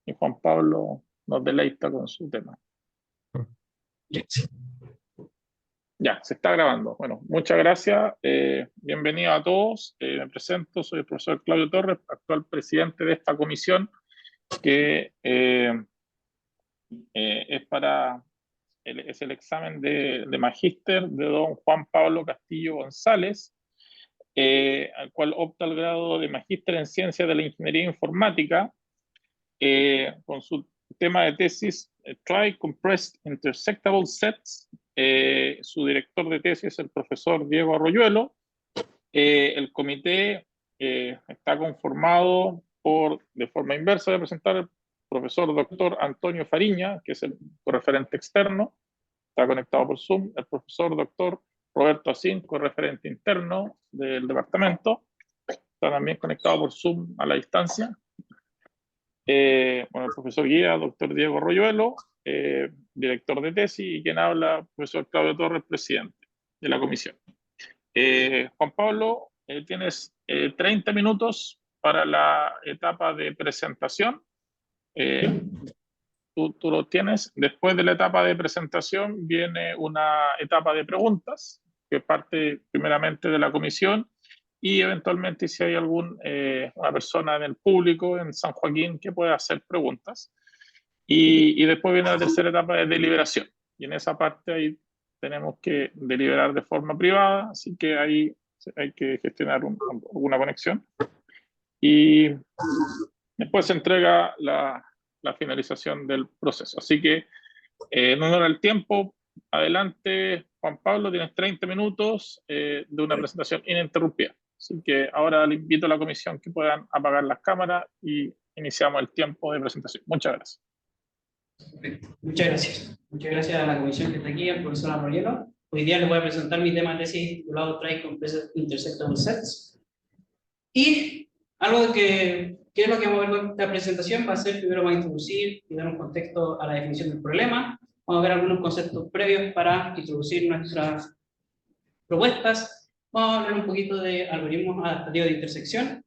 y Juan Pablo nos deleita con su tema. Ya, se está grabando. Bueno, muchas gracias. Bienvenido a todos. Me presento, soy el profesor Claudio Torres, actual presidente de esta comisión que es el examen de magíster de don Juan Pablo Castillo González, al cual opta el grado de magíster en ciencias de la ingeniería informática, con su tema de tesis Tri-Compressed Intersectable Sets. Su director de tesis es el profesor Diego Arroyuelo. El comité está conformado de forma inversa, de presentar el profesor doctor Antonio Fariña, que es el correferente externo, está conectado por Zoom, el profesor doctor Roberto Asín, correferente interno del departamento, está también conectado por Zoom a la distancia. Bueno, el profesor guía, doctor Diego Arroyuelo, director de tesis, y quien habla, profesor Claudio Torres, presidente de la comisión. Juan Pablo, tienes 30 minutos para la etapa de presentación. Tú lo tienes. Después de la etapa de presentación viene una etapa de preguntas, que parte primeramente de la comisión, y eventualmente si hay una persona en el público, en San Joaquín, que pueda hacer preguntas. Y después viene la tercera etapa de deliberación. Y en esa parte ahí tenemos que deliberar de forma privada, así que ahí hay que gestionar alguna conexión. Y después se entrega la finalización del proceso. Así que, en honor al tiempo, adelante, Juan Pablo, tienes 30 minutos de una presentación ininterrumpida. Así que ahora le invito a la comisión que puedan apagar las cámaras y iniciamos el tiempo de presentación. Muchas gracias. Muchas gracias. Muchas gracias a la comisión que está aquí, al profesor Arroyuelo. Hoy día les voy a presentar mi tema de tesis titulado Tri-Compressed Intersectable Sets. Y algo que es lo que vamos a ver en esta presentación va a ser, primero vamos a introducir y dar un contexto a la definición del problema. Vamos a ver algunos conceptos previos para introducir nuestras propuestas. Vamos a hablar un poquito de algoritmos adaptativos de intersección.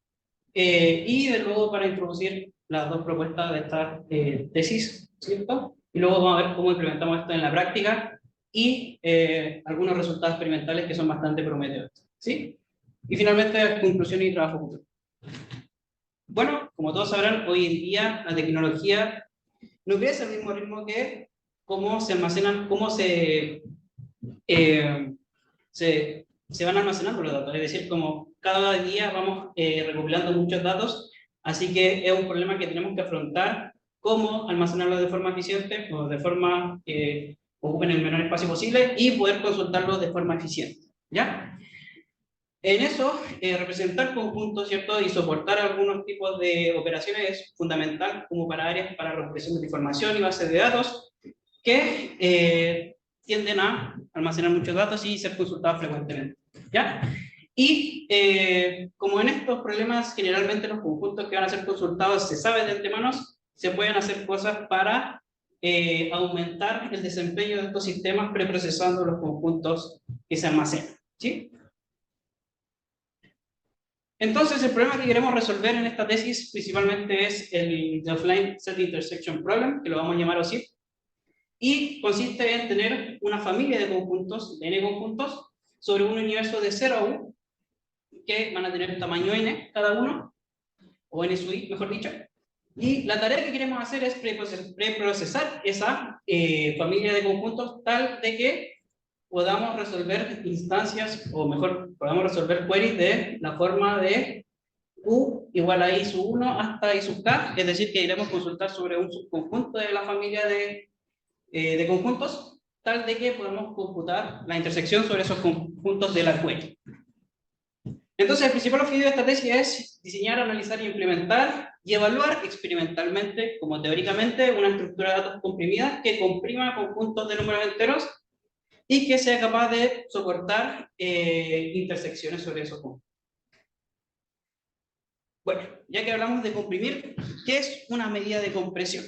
Y de luego para introducir las dos propuestas de esta tesis, ¿cierto? Y luego vamos a ver cómo implementamos esto en la práctica y algunos resultados experimentales que son bastante prometedores, ¿sí? Y finalmente, conclusión y trabajo futuro. Bueno, como todos sabrán, hoy en día la tecnología no crece al mismo ritmo que cómo se almacenan, cómo se van almacenando los datos, es decir, como cada día vamos recopilando muchos datos, así que es un problema que tenemos que afrontar, cómo almacenarlos de forma eficiente, o de forma que ocupen el menor espacio posible, y poder consultarlos de forma eficiente, ¿ya? En eso, representar conjuntos, ¿cierto? Y soportar algunos tipos de operaciones es fundamental, como para áreas para recuperación de información y bases de datos, que tienden a almacenar muchos datos y ser consultados frecuentemente, ¿ya? Y como en estos problemas generalmente los conjuntos que van a ser consultados se saben de antemano, se pueden hacer cosas para aumentar el desempeño de estos sistemas preprocesando los conjuntos que se almacenan, ¿sí? Entonces, el problema que queremos resolver en esta tesis principalmente es el The Offline Set Intersection Problem, que lo vamos a llamar OSIP, y consiste en tener una familia de conjuntos, de n conjuntos, sobre un universo de 0 a 1, que van a tener tamaño n cada uno, o n sub i, mejor dicho, y la tarea que queremos hacer es preprocesar esa familia de conjuntos tal de que podamos resolver instancias, o mejor, podamos resolver queries de la forma de U igual a I sub 1 hasta I sub k, es decir, que iremos a consultar sobre un subconjunto de la familia de conjuntos, tal de que podamos computar la intersección sobre esos conjuntos de la query. Entonces, el principal objetivo de esta tesis es diseñar, analizar, implementar y evaluar experimentalmente, como teóricamente, una estructura de datos comprimida que comprima conjuntos de números enteros y que sea capaz de soportar intersecciones sobre esos conjuntos. Bueno, ya que hablamos de comprimir, ¿qué es una medida de compresión?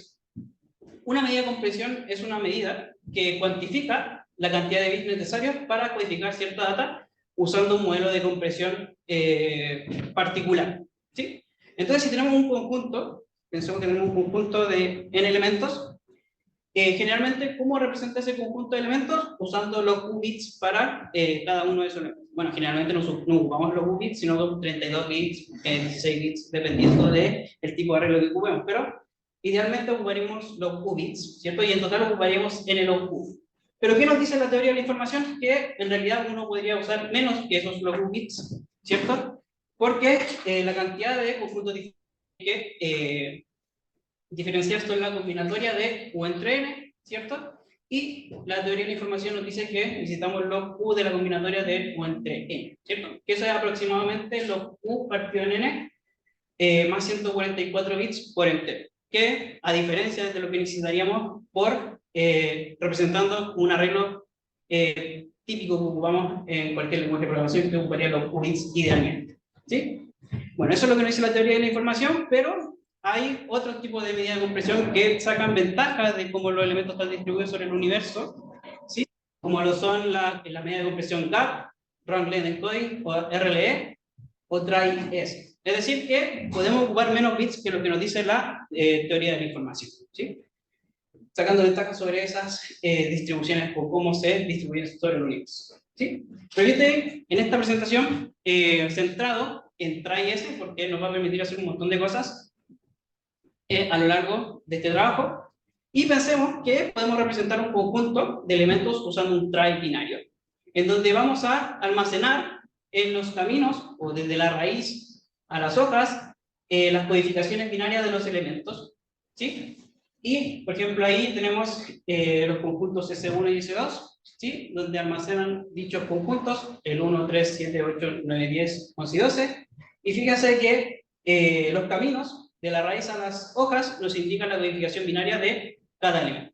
Una medida de compresión es una medida que cuantifica la cantidad de bits necesarios para codificar cierta data usando un modelo de compresión particular, ¿sí? Entonces, si tenemos un conjunto pensemos que tenemos un conjunto de n elementos. Generalmente, ¿cómo representa ese conjunto de elementos? Usando los qubits para cada uno de esos elementos. Bueno, generalmente no ocupamos los qubits, sino 32 bits, 16 bits, dependiendo del tipo de arreglo que ocupemos. Pero idealmente ocuparíamos los qubits, ¿cierto? Y en total ocuparíamos n log q. Pero ¿qué nos dice la teoría de la información? Que en realidad uno podría usar menos que esos log qubits, ¿cierto? Porque la cantidad de conjuntos que diferenciar esto en la combinatoria de U entre N, ¿cierto? Y la teoría de la información nos dice que necesitamos log Q de la combinatoria de U entre N, ¿cierto? Que eso es aproximadamente log Q partido en N más 144 bits por entero, que a diferencia de lo que necesitaríamos por representando un arreglo típico que ocupamos en cualquier lenguaje de programación, que ocuparía los qubits idealmente, ¿sí? Bueno, eso es lo que nos dice la teoría de la información, pero hay otro tipo de medida de compresión que sacan ventajas de cómo los elementos están distribuidos sobre el universo, ¿sí? Como lo son la medida de compresión GAP, Wrong Length Encoding, o RLE, o TRI-S. Es decir, que podemos ocupar menos bits que lo que nos dice la teoría de la información, ¿sí? Sacando ventajas sobre esas distribuciones o cómo se distribuyen sobre el universo, ¿sí? Permite en esta presentación centrado en TRI-S, porque nos va a permitir hacer un montón de cosas a lo largo de este trabajo, y pensemos que podemos representar un conjunto de elementos usando un trie binario, en donde vamos a almacenar en los caminos, o desde la raíz a las hojas, las codificaciones binarias de los elementos, ¿sí? Y, por ejemplo, ahí tenemos los conjuntos S1 y S2, ¿sí? Donde almacenan dichos conjuntos, el 1, 3, 7, 8, 9, 10, 11 y 12, y fíjense que los caminos de la raíz a las hojas nos indican la codificación binaria de cada elemento.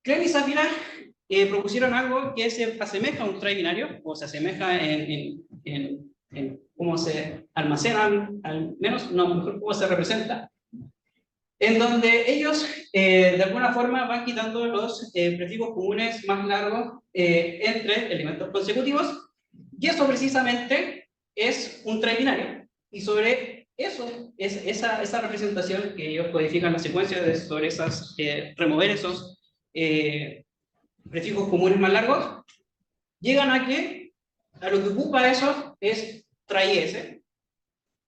Klein y Zafira propusieron algo que se asemeja a un trie binario, o se asemeja en cómo se almacena, al menos, no, mejor cómo se representa, en donde ellos de alguna forma van quitando los prefijos comunes más largos entre elementos consecutivos, y eso precisamente es un trie binario, y sobre eso, esa representación que ellos codifican la secuencia sobre esas, remover esos prefijos comunes más largos, llegan a lo que ocupa eso es TRI-S,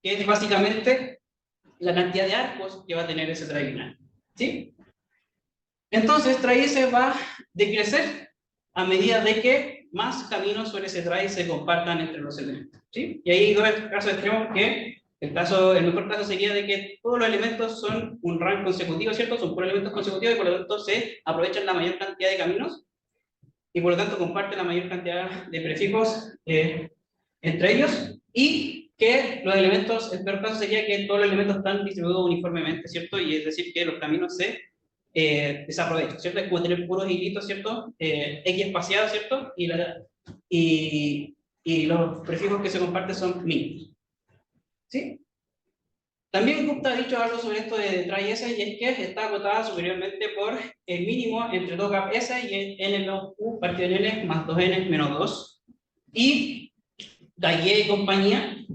que es básicamente la cantidad de arcos que va a tener ese trie binario, ¿sí? Entonces TRI-S va a decrecer a medida de que más caminos sobre ese trie se compartan entre los elementos, ¿sí? Y ahí hay dos casos extremos que el mejor caso sería de que todos los elementos son un rank consecutivo, ¿cierto? Son por elementos consecutivos y por lo tanto se aprovechan la mayor cantidad de caminos y por lo tanto comparten la mayor cantidad de prefijos entre ellos, y que los elementos, el peor caso sería que todos los elementos están distribuidos uniformemente, ¿cierto? Y es decir, que los caminos se desaprovechan, ¿cierto? Es como tener puros hilitos, ¿cierto? X espaciados, ¿cierto? Y los prefijos que se comparten son mínimos, ¿sí? También Gupta ha dicho algo sobre esto de TRI-S, y es que está acotada superiormente por el mínimo entre 2 gap S y n log U partido en n más 2n menos 2. Y Gaillet y compañía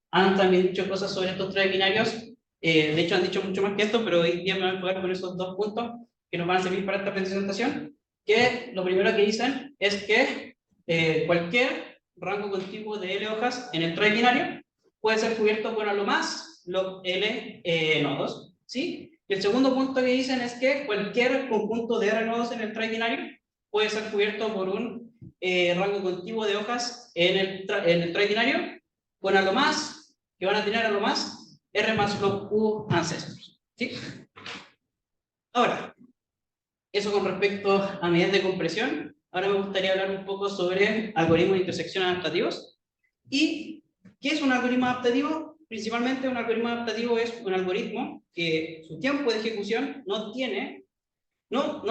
han también dicho cosas sobre estos trie binarios. De hecho, han dicho mucho más que esto, pero hoy día me voy a enfocar con esos dos puntos que nos van a servir para esta presentación. Que lo primero que dicen es que cualquier rango contiguo de L hojas en el trie binario puede ser cubierto por a lo más log L nodos, ¿sí? Y el segundo punto que dicen es que cualquier conjunto de R nodos en el trie binario puede ser cubierto por un rango contiguo de hojas en el trie binario con a lo más, que van a tener a lo más R más log U ancestros, ¿sí? Ahora, eso con respecto a medidas de compresión. Ahora me gustaría hablar un poco sobre algoritmos de intersección adaptativos. ¿Y qué es un algoritmo adaptativo? Principalmente un algoritmo adaptativo es un algoritmo que su tiempo de ejecución no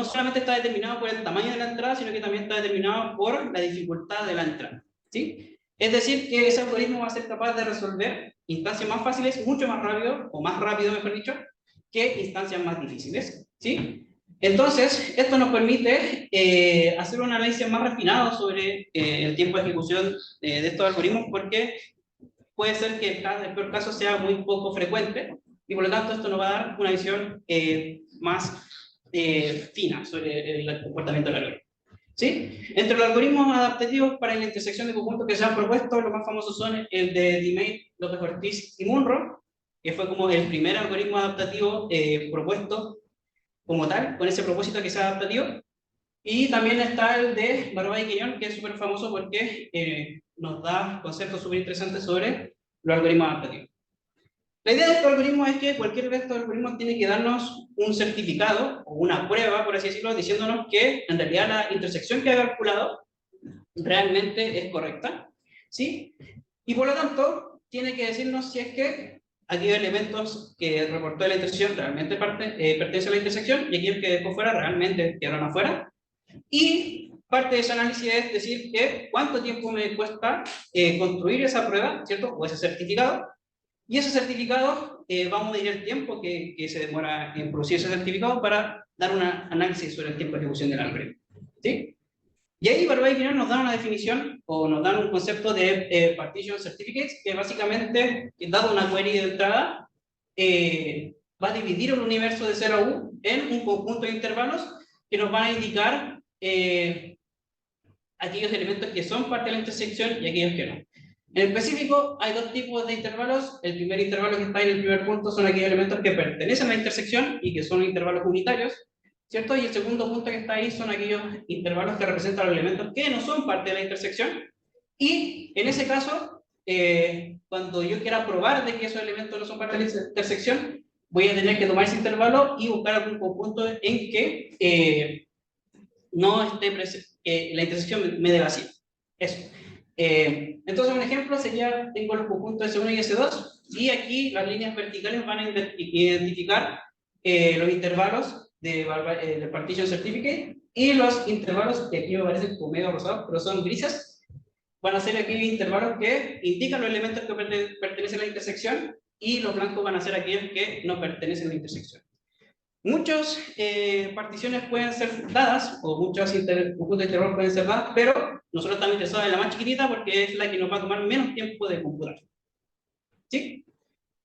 solamente está determinado por el tamaño de la entrada, sino que también está determinado por la dificultad de la entrada, ¿sí? Es decir, que ese algoritmo va a ser capaz de resolver instancias más fáciles mucho más rápido, o más rápido mejor dicho, que instancias más difíciles, ¿sí? Entonces, esto nos permite hacer un análisis más refinado sobre el tiempo de ejecución de estos algoritmos, porque puede ser que el peor caso sea muy poco frecuente, y por lo tanto esto nos va a dar una visión más fina sobre el comportamiento del algoritmo. ¿Sí? Entre los algoritmos adaptativos para la intersección de conjuntos que se han propuesto, los más famosos son el de DeMay, López Ortiz y Munro, que fue como el primer algoritmo adaptativo propuesto como tal, con ese propósito que sea adaptativo. Y también está el de Barbay y Quiñón, que es súper famoso porque nos da conceptos súper interesantes sobre los algoritmos adaptativos. La idea de estos algoritmos es que cualquier de estos algoritmos tiene que darnos un certificado o una prueba, por así decirlo, diciéndonos que en realidad la intersección que ha calculado realmente es correcta, ¿sí? Y por lo tanto, tiene que decirnos si es que aquellos elementos que reportó la intersección realmente pertenecen a la intersección y aquellos que dejó fuera realmente quedaron afuera. Y parte de ese análisis es decir que cuánto tiempo me cuesta construir esa prueba, ¿cierto? O ese certificado. Y ese certificado, vamos a medir el tiempo que se demora en producir ese certificado para dar un análisis sobre el tiempo de ejecución del algoritmo. ¿Sí? Y ahí Barbay y Quiñón nos dan una definición, o nos dan un concepto de partition certificates, que básicamente, dado una query de entrada, va a dividir el universo de 0 a 1 en un conjunto de intervalos que nos van a indicar aquellos elementos que son parte de la intersección y aquellos que no. En específico, hay dos tipos de intervalos. El primer intervalo que está en el primer punto son aquellos elementos que pertenecen a la intersección y que son intervalos unitarios, ¿cierto? Y el segundo punto que está ahí son aquellos intervalos que representan los elementos que no son parte de la intersección. Y en ese caso, cuando yo quiera probar de que esos elementos no son parte de la intersección, voy a tener que tomar ese intervalo y buscar algún conjunto en que no esté la intersección me dé vacío. Eso. Entonces un ejemplo sería, tengo los conjuntos S1 y S2, y aquí las líneas verticales van a identificar los intervalos de partition certificate, y los intervalos, que aquí me parecen como medio rosados, pero son grises, van a ser aquellos intervalos que indican los elementos que pertenecen a la intersección, y los blancos van a ser aquellos que no pertenecen a la intersección. Muchas particiones pueden ser dadas, o muchos conjuntos de intervalos pueden ser dadas, pero nosotros estamos interesados en la más chiquitita porque es la que nos va a tomar menos tiempo de computar. ¿Sí?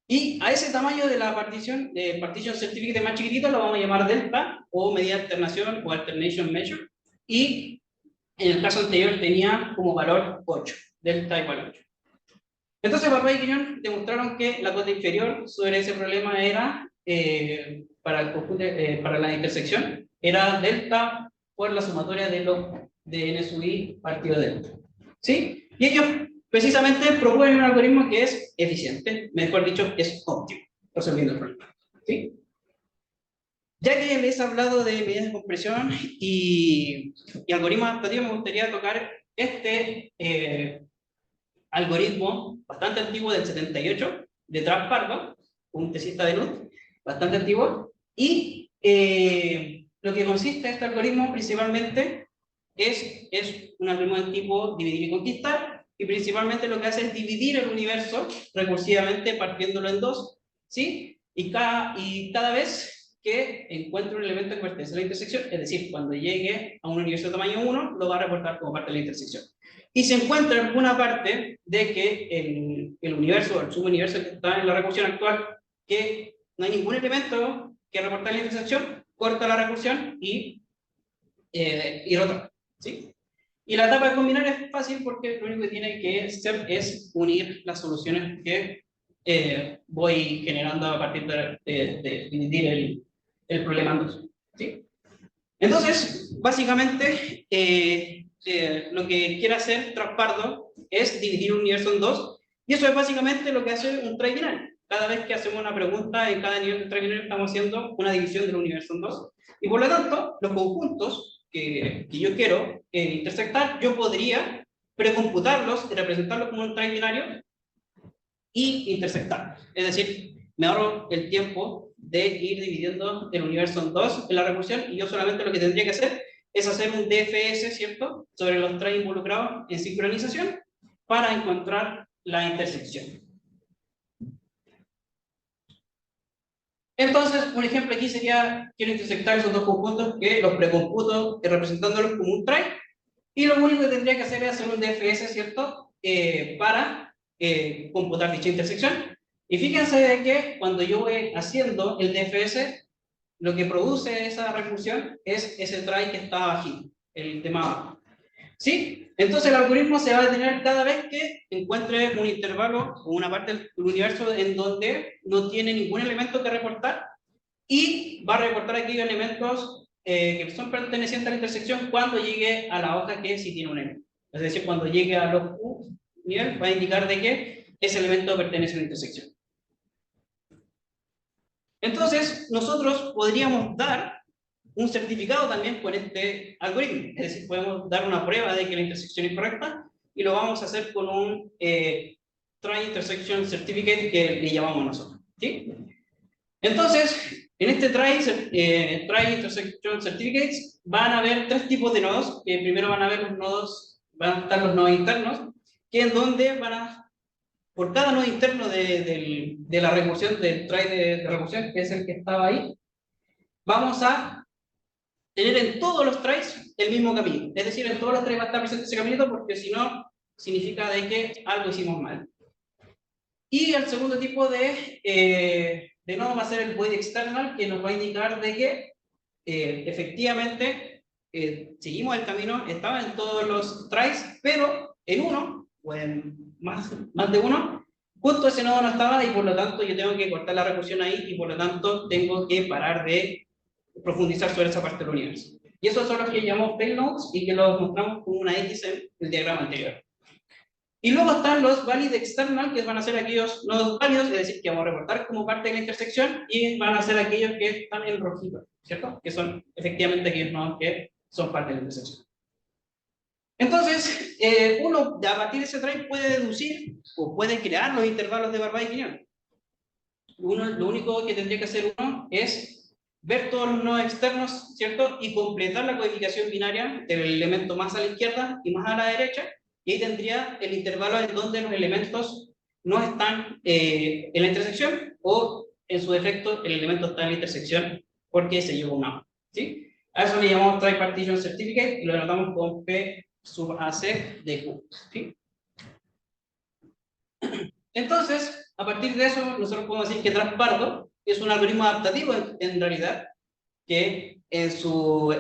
Y a ese tamaño de la partition certificate más chiquitito lo vamos a llamar delta, o medida de alternación, o alternation measure, y en el caso anterior tenía como valor 8, delta igual a 8. Entonces Barbay y Quiñón demostraron que la cota inferior sobre ese problema era, para la intersección, era delta por la sumatoria de los de n sub i partido delta. ¿Sí? Y ellos precisamente proponen un algoritmo que es eficiente, mejor dicho, es óptimo, resolviendo el problema. ¿Sí? Ya que les he hablado de medidas de compresión y algoritmos adaptativos, me gustaría tocar este algoritmo bastante antiguo del 78, de Trapp-Pardo, un tesista de NUT, bastante antiguo, y lo que consiste este algoritmo principalmente es un algoritmo de tipo dividir y conquistar, y principalmente lo que hace es dividir el universo recursivamente partiéndolo en dos, ¿sí? Y cada vez que encuentre un elemento que pertenece a la intersección, es decir, cuando llegue a un universo de tamaño 1, lo va a reportar como parte de la intersección. Y se encuentra en alguna parte de que el universo, el subuniverso que está en la recursión actual, que no hay ningún elemento que reportar en la intersección, corta la recursión y rota, ¿sí? Y la etapa de combinar es fácil porque lo único que tiene que hacer es unir las soluciones que voy generando a partir de dividir el problema en dos, ¿sí? Entonces, básicamente, lo que quiere hacer Trapp-Pardo es dividir un universo en dos, y eso es básicamente lo que hace un trie binario. Cada vez que hacemos una pregunta en cada nivel del trie binario estamos haciendo una división del universo en dos, y por lo tanto, los conjuntos que yo quiero intersectar, yo podría precomputarlos y representarlos como un trie binario y intersectarlos. Es decir, me ahorro el tiempo de ir dividiendo el universo en dos en la recursión, y yo solamente lo que tendría que hacer es hacer un DFS, ¿cierto?, sobre los tres involucrados en sincronización para encontrar la intersección. Entonces, un ejemplo aquí sería, quiero intersectar esos dos conjuntos, que los precomputo representándolos como un trie, y lo único que tendría que hacer es hacer un DFS, ¿cierto?, para computar dicha intersección. Y fíjense de que cuando yo voy haciendo el DFS, lo que produce esa recursión es ese try que está abajito, el tema abajo. ¿Sí? Entonces el algoritmo se va a detener cada vez que encuentre un intervalo o una parte del universo en donde no tiene ningún elemento que reportar, y va a reportar aquellos elementos que son pertenecientes a la intersección cuando llegue a la hoja que sí tiene un elemento. Es decir, cuando llegue a los U nivel, va a indicar de que ese elemento pertenece a la intersección. Entonces, nosotros podríamos dar un certificado también con este algoritmo. Es decir, podemos dar una prueba de que la intersección es correcta, y lo vamos a hacer con un Try Intersection Certificate que le llamamos nosotros. ¿Sí? Entonces, en este Try Intersection Certificates van a haber tres tipos de nodos. Que primero van a estar los nodos internos, que en donde por cada nodo interno de la recursión, del try de recursión, que es el que estaba ahí, vamos a tener en todos los tries el mismo camino. Es decir, en todos los tries va a estar presente ese caminito, porque si no, significa de que algo hicimos mal. Y el segundo tipo de nodo va a ser el void external, que nos va a indicar de que efectivamente seguimos el camino, estaba en todos los tries, pero en uno, o en más de uno, justo ese nodo no estaba, y por lo tanto yo tengo que cortar la recursión ahí, y por lo tanto tengo que parar de profundizar sobre esa parte del universo. Y esos son los que llamamos fail nodes, y que los mostramos con una X en el diagrama anterior. Y luego están los valid external, que van a ser aquellos nodos válidos, es decir, que vamos a reportar como parte de la intersección, y van a ser aquellos que están en rojito, ¿cierto? Que son efectivamente aquellos nodos que son parte de la intersección. Entonces, uno a partir de ese try puede deducir o puede crear los intervalos de Barbaz y Quiñón. Lo único que tendría que hacer uno es ver todos los nodos externos, ¿cierto? Y completar la codificación binaria del elemento más a la izquierda y más a la derecha, y ahí tendría el intervalo en donde los elementos no están en la intersección, o en su defecto el elemento está en la intersección porque se llevó un A. ¿Sí? A eso le llamamos Tripartition Certificate, y lo anotamos con P sub AC de Q. ¿Sí? Entonces, a partir de eso, nosotros podemos decir que Traspardo es un algoritmo adaptativo en realidad, que en su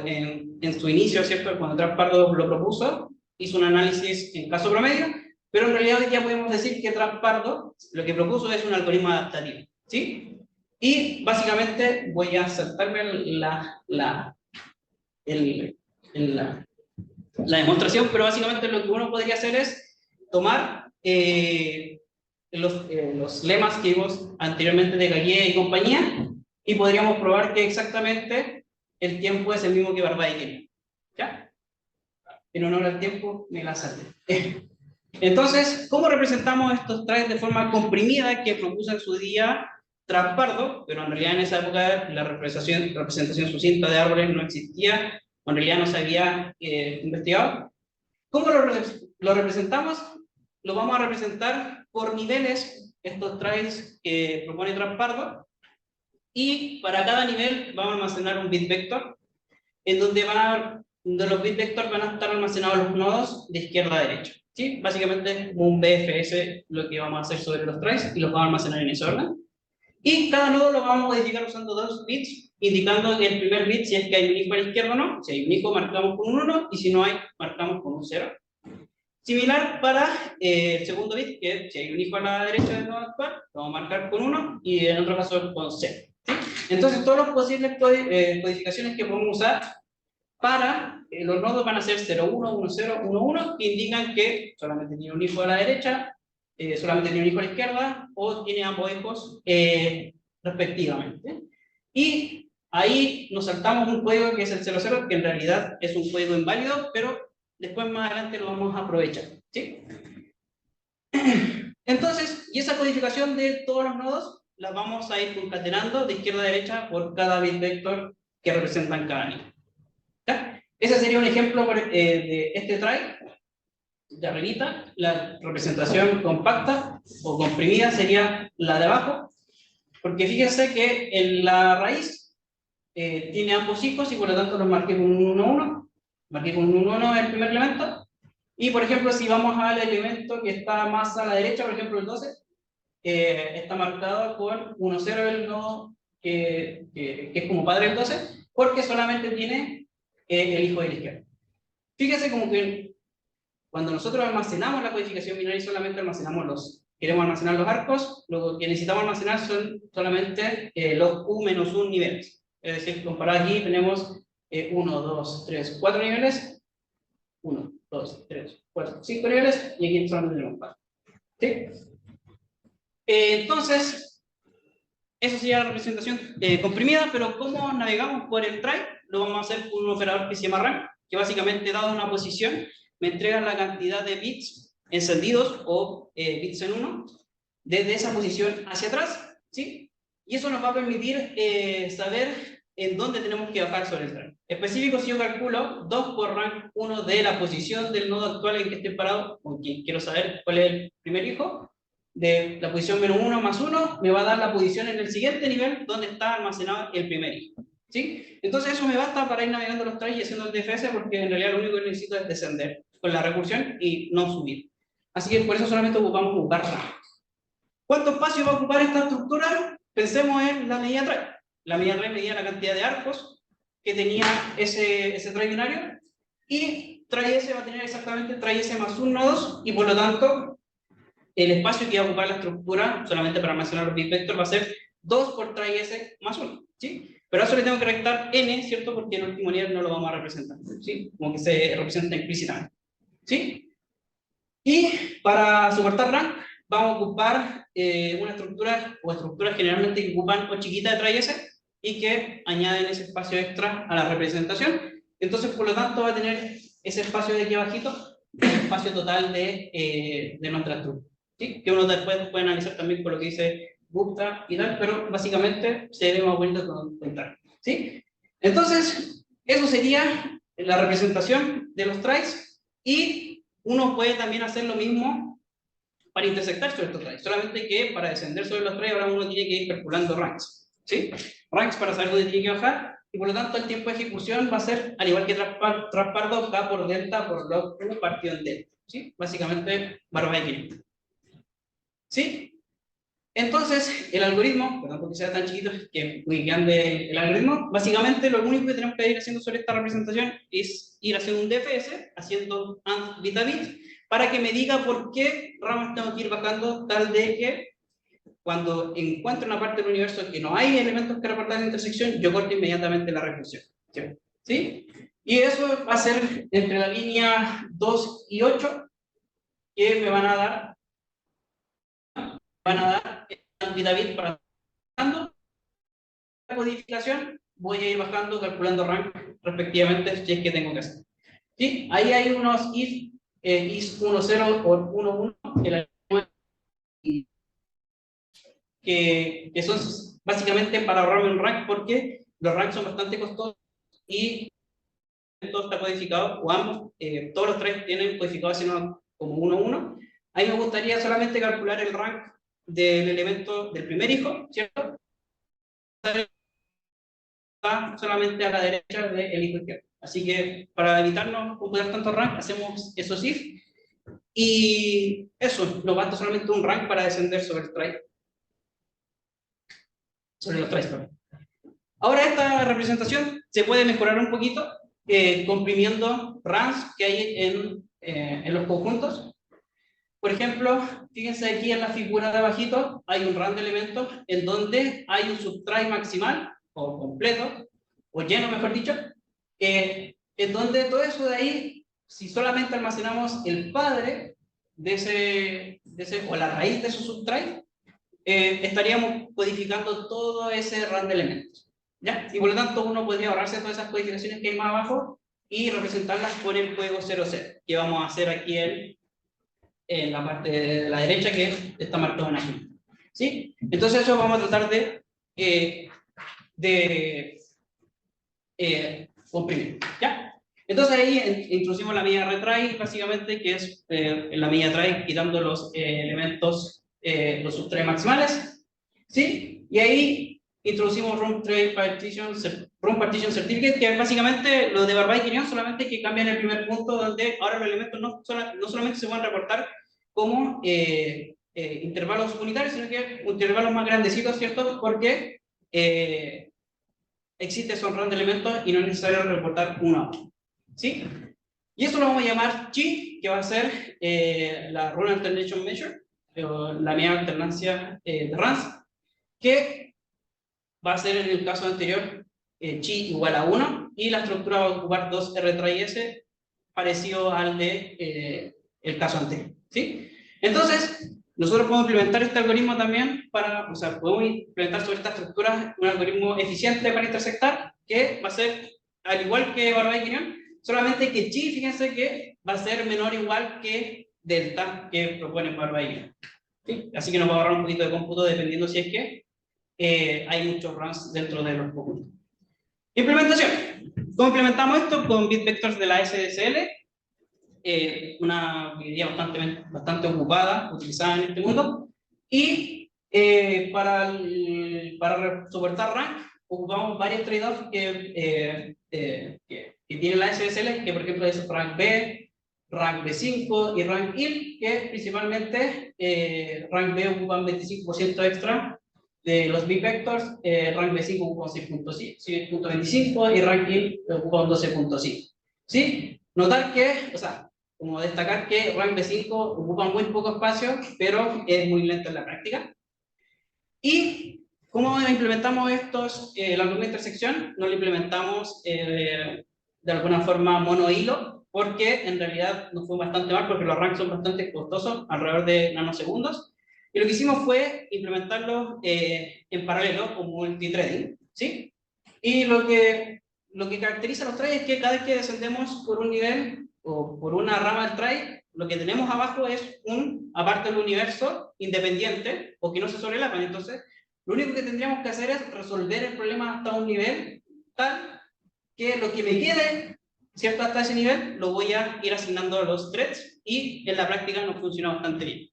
inicio, ¿cierto? Cuando Traspardo lo propuso, hizo un análisis en caso promedio, pero en realidad hoy ya podemos decir que Traspardo lo que propuso es un algoritmo adaptativo. ¿Sí? Y básicamente voy a saltarme la demostración, pero básicamente lo que uno podría hacer es tomar los lemas que vimos anteriormente de Gaguier y compañía, y podríamos probar que exactamente el tiempo es el mismo que Barbaz y Quiñón. ¿Ya? En honor al tiempo, me la salté. Entonces, ¿cómo representamos estos tries de forma comprimida que propuso en su día Traspardo? Pero en realidad en esa época la representación sucinta de árboles no existía, o en realidad no se había investigado. ¿Cómo lo representamos? Lo vamos a representar por niveles, estos tries que propone Traspardo, y para cada nivel vamos a almacenar un bit vector, en donde los bit vectors van a estar almacenados los nodos de izquierda a derecha. ¿Sí? Básicamente es como un BFS lo que vamos a hacer sobre los tries, y los vamos a almacenar en ese orden. Y cada nodo lo vamos a modificar usando dos bits, indicando que el primer bit, si es que hay un hijo a la izquierda o no. Si hay un hijo, marcamos con un 1, y si no hay, marcamos con un 0. Similar para el segundo bit, que si hay un hijo a la derecha del nodo actual, lo vamos a marcar con 1, y en otro caso con 0. ¿Sí? Entonces, todas las posibles codificaciones que podemos usar para los nodos van a ser 0, 1, 1, 0, 1, 1, que indican que solamente tiene un hijo a la derecha, solamente tiene un hijo a la izquierda, o tiene ambos hijos respectivamente. Y ahí nos saltamos un código que es el 00, que en realidad es un código inválido, pero después más adelante lo vamos a aprovechar. ¿Sí? Entonces, y esa codificación de todos los nodos la vamos a ir concatenando de izquierda a derecha por cada bit vector que representan cada nivel. ¿Ya? Ese sería un ejemplo de este try de arribita. La representación compacta o comprimida sería la de abajo, porque fíjense que en la raíz tiene ambos hijos, y por lo tanto los marqué con un 1, 1. Marqué con un 1, 1 el primer elemento, Y por ejemplo, si vamos al elemento que está más a la derecha, por ejemplo el 12, está marcado con 1, 0 el nodo que es como padre del 12, porque solamente tiene el hijo de la izquierda. Fíjense como que cuando nosotros almacenamos la codificación binaria solamente queremos almacenar los arcos, lo que necesitamos almacenar son solamente los U-1 niveles. Es decir, comparado aquí tenemos 1, 2, 3, 4 niveles, 1, 2, 3, 4, 5 niveles, y aquí solamente tenemos 4. ¿Sí? Entonces, eso sería la representación comprimida, pero ¿cómo navegamos por el try? Lo vamos a hacer con un operador que se llama rank, que básicamente, dado una posición, me entrega la cantidad de bits encendidos o bits en 1 desde esa posición hacia atrás, ¿sí? Y eso nos va a permitir saber en dónde tenemos que bajar sobre el try. Específico, si yo calculo 2 por rank 1 de la posición del nodo actual en que esté parado, porque quiero saber cuál es el primer hijo, de la posición menos 1 más 1, me va a dar la posición en el siguiente nivel donde está almacenado el primer hijo. ¿Sí? Entonces eso me basta para ir navegando los tries y haciendo el DFS, porque en realidad lo único que necesito es descender con la recursión y no subir. Así que por eso solamente ocupar rank. ¿Cuánto espacio va a ocupar esta estructura? Pensemos en la medida try. La medida try medía la cantidad de arcos que tenía ese try binario, y try S va a tener exactamente try S más 1 nodos, y por lo tanto el espacio que va a ocupar la estructura solamente para almacenar los bit vector va a ser 2 por try S más 1, ¿sí? Pero a eso le tengo que restar n, ¿cierto? Porque en el último nivel no lo vamos a representar, ¿sí? Como que se representa implícitamente, ¿sí? Y para soportar rank vamos a ocupar una estructura, o estructuras generalmente que ocupan o chiquita de try S y que añaden ese espacio extra a la representación. Entonces, por lo tanto, va a tener ese espacio de aquí abajito, el espacio total de nuestra estructura, ¿sí? Que uno después puede analizar también por lo que dice Gupta y tal, pero básicamente se ve más bonito contar, ¿sí? Entonces, eso sería la representación de los tries, y uno puede también hacer lo mismo para intersectar sobre estos tries, solamente que para descender sobre los tries ahora uno tiene que ir calculando ranks, ¿sí? Ranks para saber dónde tiene que bajar, y por lo tanto el tiempo de ejecución va a ser, al igual que Traspardo, K por delta por log 1 partido en delta, ¿sí? Básicamente barra de 500, ¿sí? Entonces, el algoritmo, perdón porque sea tan chiquito, que muy grande el algoritmo, básicamente lo único que tenemos que ir haciendo sobre esta representación es ir haciendo un DFS, haciendo AND bit a bit, para que me diga por qué ramas tengo que ir bajando, tal de que cuando encuentre una parte del universo que no hay elementos que reportar en intersección, yo corto inmediatamente la recursión, ¿sí? Y eso va a ser entre la línea 2 y 8, que me van a dar bit a bit para la codificación, voy a ir bajando, calculando rank respectivamente, si es que tengo que hacer. ¿Sí? Ahí hay unos if 1, 0 o 1, 1, que son básicamente para ahorrarme un rank, porque los ranks son bastante costosos y todo está codificado, o ambos, todos los tres tienen codificado así como 1, 1. Ahí me gustaría solamente calcular el rank del elemento del primer hijo, ¿cierto? Solamente a la derecha del hijo izquierdo. Así que para evitarnos computar tanto rank, hacemos esos if, y eso, nos basta solamente un rank para descender sobre el try. Sobre los tries, perdón. Ahora esta representación se puede mejorar un poquito comprimiendo runs que hay en los conjuntos. Por ejemplo, fíjense aquí en la figura de abajito, hay un run de elementos en donde hay un subtry maximal, o completo, o lleno mejor dicho, en donde todo eso de ahí, si solamente almacenamos el padre de ese o la raíz de su subtry, estaríamos codificando todo ese run de elementos, ¿ya? Y por lo tanto uno podría ahorrarse todas esas codificaciones que hay más abajo y representarlas con el código 00, que vamos a hacer aquí en la parte de la derecha, que está marcado en azul, ¿sí? Entonces eso vamos a tratar de comprimir, ¿ya? Entonces ahí introducimos la medida retry, básicamente, que es la medida try quitando los elementos, los subtry maximales, ¿sí? Y ahí introducimos Room Partition Certificate, que es básicamente lo de Barbarian, solamente que cambian el primer punto, donde ahora los elementos no solamente se van a reportar como intervalos unitarios, sino que intervalos más grandecitos, ¿cierto? Porque existe son run de elementos y no es necesario reportar uno a uno, ¿sí? Y eso lo vamos a llamar G, que va a ser la Run Alternation Measure, o la media alternancia de runs, que va a ser en el caso anterior G igual a 1, y la estructura va a ocupar 2 R try S, parecido al de el caso anterior, ¿sí? Entonces, nosotros podemos implementar este algoritmo también para, o sea, podemos implementar sobre esta estructura un algoritmo eficiente para intersectar, que va a ser al igual que Barbarian, solamente que G, fíjense que va a ser menor o igual que delta que propone Barbarian, ¿sí? Así que nos va a ahorrar un poquito de cómputo dependiendo si es que hay muchos runs dentro de los conjuntos. Implementación. ¿Cómo implementamos esto? Con BitVectors de la SDSL, una librería bastante ocupada, utilizada en este mundo, y para soportar rank ocupamos varios trade-offs que tiene la SDSL, que por ejemplo es rank B, rank B5 y rank IL, que principalmente rank B ocupan 25% extra de los B-vectors, rank B5 ocupa un 6.25 y rank IL ocupa un 12.5. ¿Sí? Notar que, o sea, como destacar que rank B5 ocupa muy poco espacio, pero es muy lento en la práctica. Y ¿cómo implementamos estos, la algoritmo de intersección? No lo implementamos de alguna forma mono hilo, porque en realidad nos fue bastante mal, porque los ranks son bastante costosos, alrededor de nanosegundos. Y lo que hicimos fue implementarlo en paralelo, con multithreading, ¿sí? Y lo que caracteriza a los tries es que cada vez que descendemos por un nivel o por una rama del try, lo que tenemos abajo es aparte del universo independiente o que no se sobrelapan. Entonces, lo único que tendríamos que hacer es resolver el problema hasta un nivel tal que lo que me quede, ¿cierto? Hasta ese nivel, lo voy a ir asignando a los threads y en la práctica nos funciona bastante bien.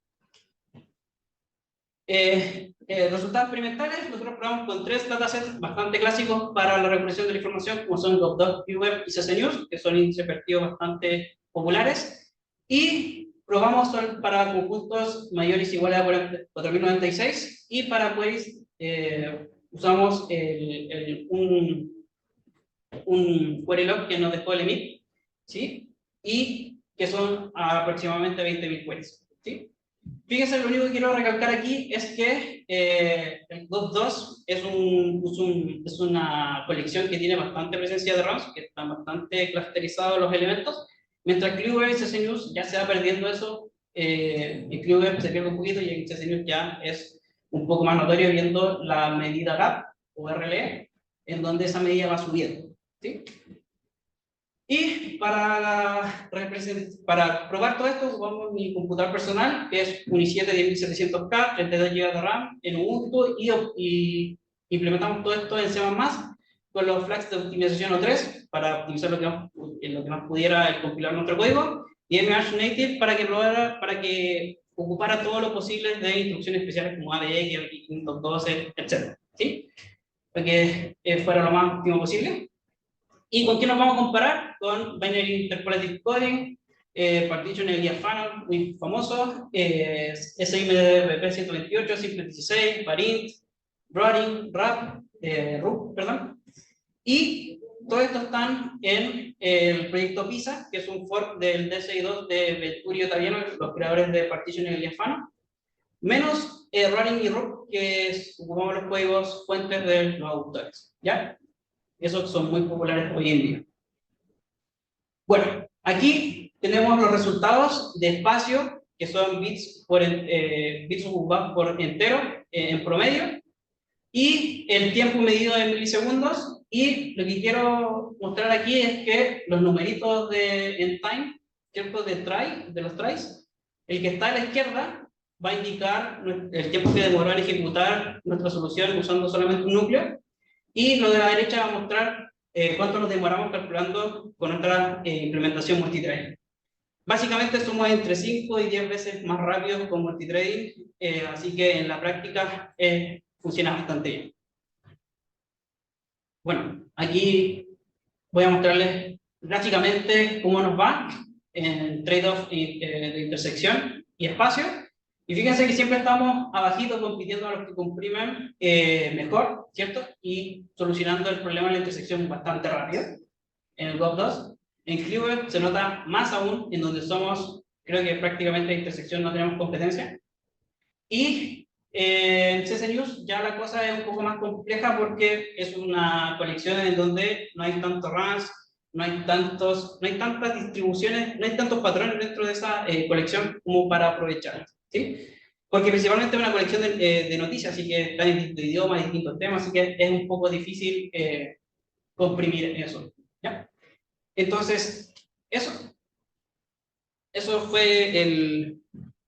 Resultados experimentales, nosotros probamos con 3 datasets bastante clásicos para la recolección de la información, como son GovDoc, QWeb y CCNews, que son índices vertidos bastante populares, y probamos para conjuntos mayores o iguales a 4096, y para queries usamos un query log que nos dejó el EMIT, ¿sí? Y que son aproximadamente 20.000 queries, ¿sí? Fíjense, lo único que quiero recalcar aquí es que el GovDoc es una colección que tiene bastante presencia de RAMs, que están bastante clusterizados los elementos, mientras que QWeb y CCNews ya se va perdiendo eso, en QWeb se pierde un poquito y en CCNews ya es un poco más notorio viendo la medida gap o RLE, en donde esa medida va subiendo, ¿sí? Y para probar todo esto, ocupamos mi computador personal, que es un i7 10700K, 32 GB de RAM, en Ubuntu, y implementamos todo esto en C++ con los flags de optimización O3 para optimizar lo que más pudiera el compilar nuestro código, y MHNative para que ocupara todo lo posible de instrucciones especiales como ADX, 512, etc. ¿Sí? Para que fuera lo más óptimo posible. ¿Y con qué nos vamos a comparar? Con Binary Interpolative Coding, Partition Elia Funnel, muy famoso, SIMDBP 128, Simple 16, Parint, Routing, RUP, perdón. Y todo esto están en el proyecto PISA, que es un fork del DSI2 de Venturi y Ottaviano, los creadores de Partition Elia Funnel, menos Routing y RUP, que ocupamos los códigos fuentes de los autores, ¿ya? Esos son muy populares hoy en día. Bueno, aquí tenemos los resultados de espacio, que son bits ocupados por entero en promedio, y el tiempo medido en milisegundos. Y lo que quiero mostrar aquí es que los numeritos en time, ¿cierto? De los tries, el que está a la izquierda va a indicar el tiempo que demoró en ejecutar nuestra solución usando solamente un núcleo, y lo de la derecha va a mostrar cuánto nos demoramos calculando con nuestra implementación multithreading. Básicamente somos entre 5 y 10 veces más rápidos con multithreading, así que en la práctica funciona bastante bien. Bueno, aquí voy a mostrarles gráficamente cómo nos va en trade-off de intersección y espacio. Y fíjense que siempre estamos abajito compitiendo a los que comprimen mejor, ¿cierto? Y solucionando el problema de la intersección bastante rápido en el GOP2. En Cleaver se nota más aún, en donde somos, creo que prácticamente en intersección no tenemos competencia. Y en CC News ya la cosa es un poco más compleja porque es una colección en donde no hay tantos runs, no hay tantas distribuciones, no hay tantos patrones dentro de esa colección como para aprovechar, ¿sí? Porque principalmente es una colección de noticias, así que está en distintos idiomas, distintos temas, así que es un poco difícil comprimir eso, ¿ya? Entonces, eso fue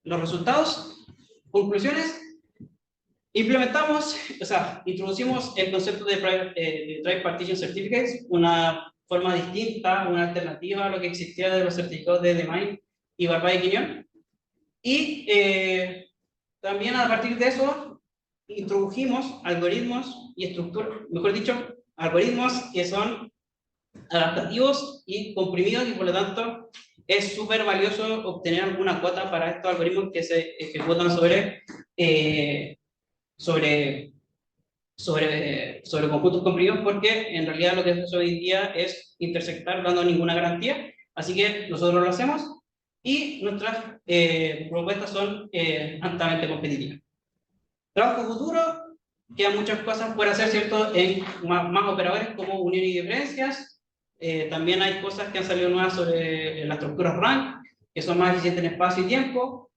los resultados. Conclusiones. Implementamos, o sea, introducimos el concepto de Drive Partition Certificates, una forma distinta, una alternativa a lo que existía de los certificados de DMine y Barbie-Quinión. Y también a partir de eso, introdujimos algoritmos y estructuras, mejor dicho, algoritmos que son adaptativos y comprimidos, y por lo tanto es súper valioso obtener alguna cuota para estos algoritmos que se ejecutan sobre conjuntos comprimidos, porque en realidad lo que se hace hoy en día es intersectar dando ninguna garantía, así que nosotros lo hacemos y nuestras propuestas son altamente competitivas. Trabajo futuro, quedan muchas cosas por hacer, ¿cierto? En más operadores como unión y diferencias. También hay cosas que han salido nuevas sobre las estructuras rank, que son más eficientes en espacio y tiempo.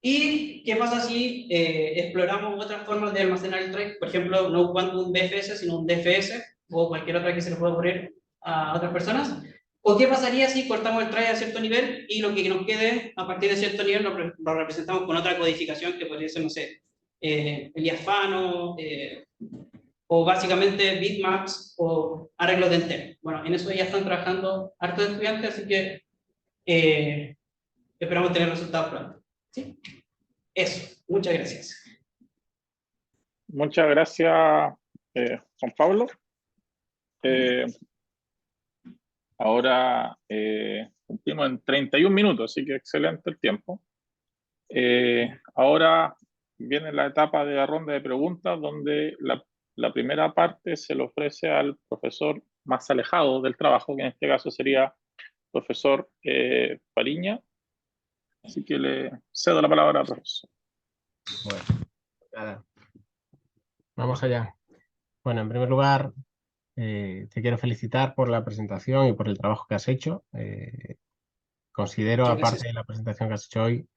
¿Y qué pasa si exploramos otras formas de almacenar el tray? Por ejemplo, no un BFS, sino un DFS, o cualquier otra que se le pueda poner a otras personas. ¿O qué pasaría si cortamos el tray a cierto nivel y lo que nos quede a partir de cierto nivel lo representamos con otra codificación que podría ser, no sé, Elías Fano, o básicamente bitmaps o arreglos de entero? Bueno, en eso ya están trabajando hartos estudiantes, así que esperamos tener resultados pronto. ¿Sí? Eso, muchas gracias. Muchas gracias, Juan Pablo. Ahora cumplimos en 31 minutos, así que excelente el tiempo. Ahora viene la etapa de la ronda de preguntas, donde la primera parte se le ofrece al profesor más alejado del trabajo, que en este caso sería el profesor Fariña. Así que le cedo la palabra al profesor. Bueno, nada. Vamos allá. Bueno, en primer lugar, te quiero felicitar por la presentación y por el trabajo que has hecho. Considero, aparte de la presentación que has hecho hoy,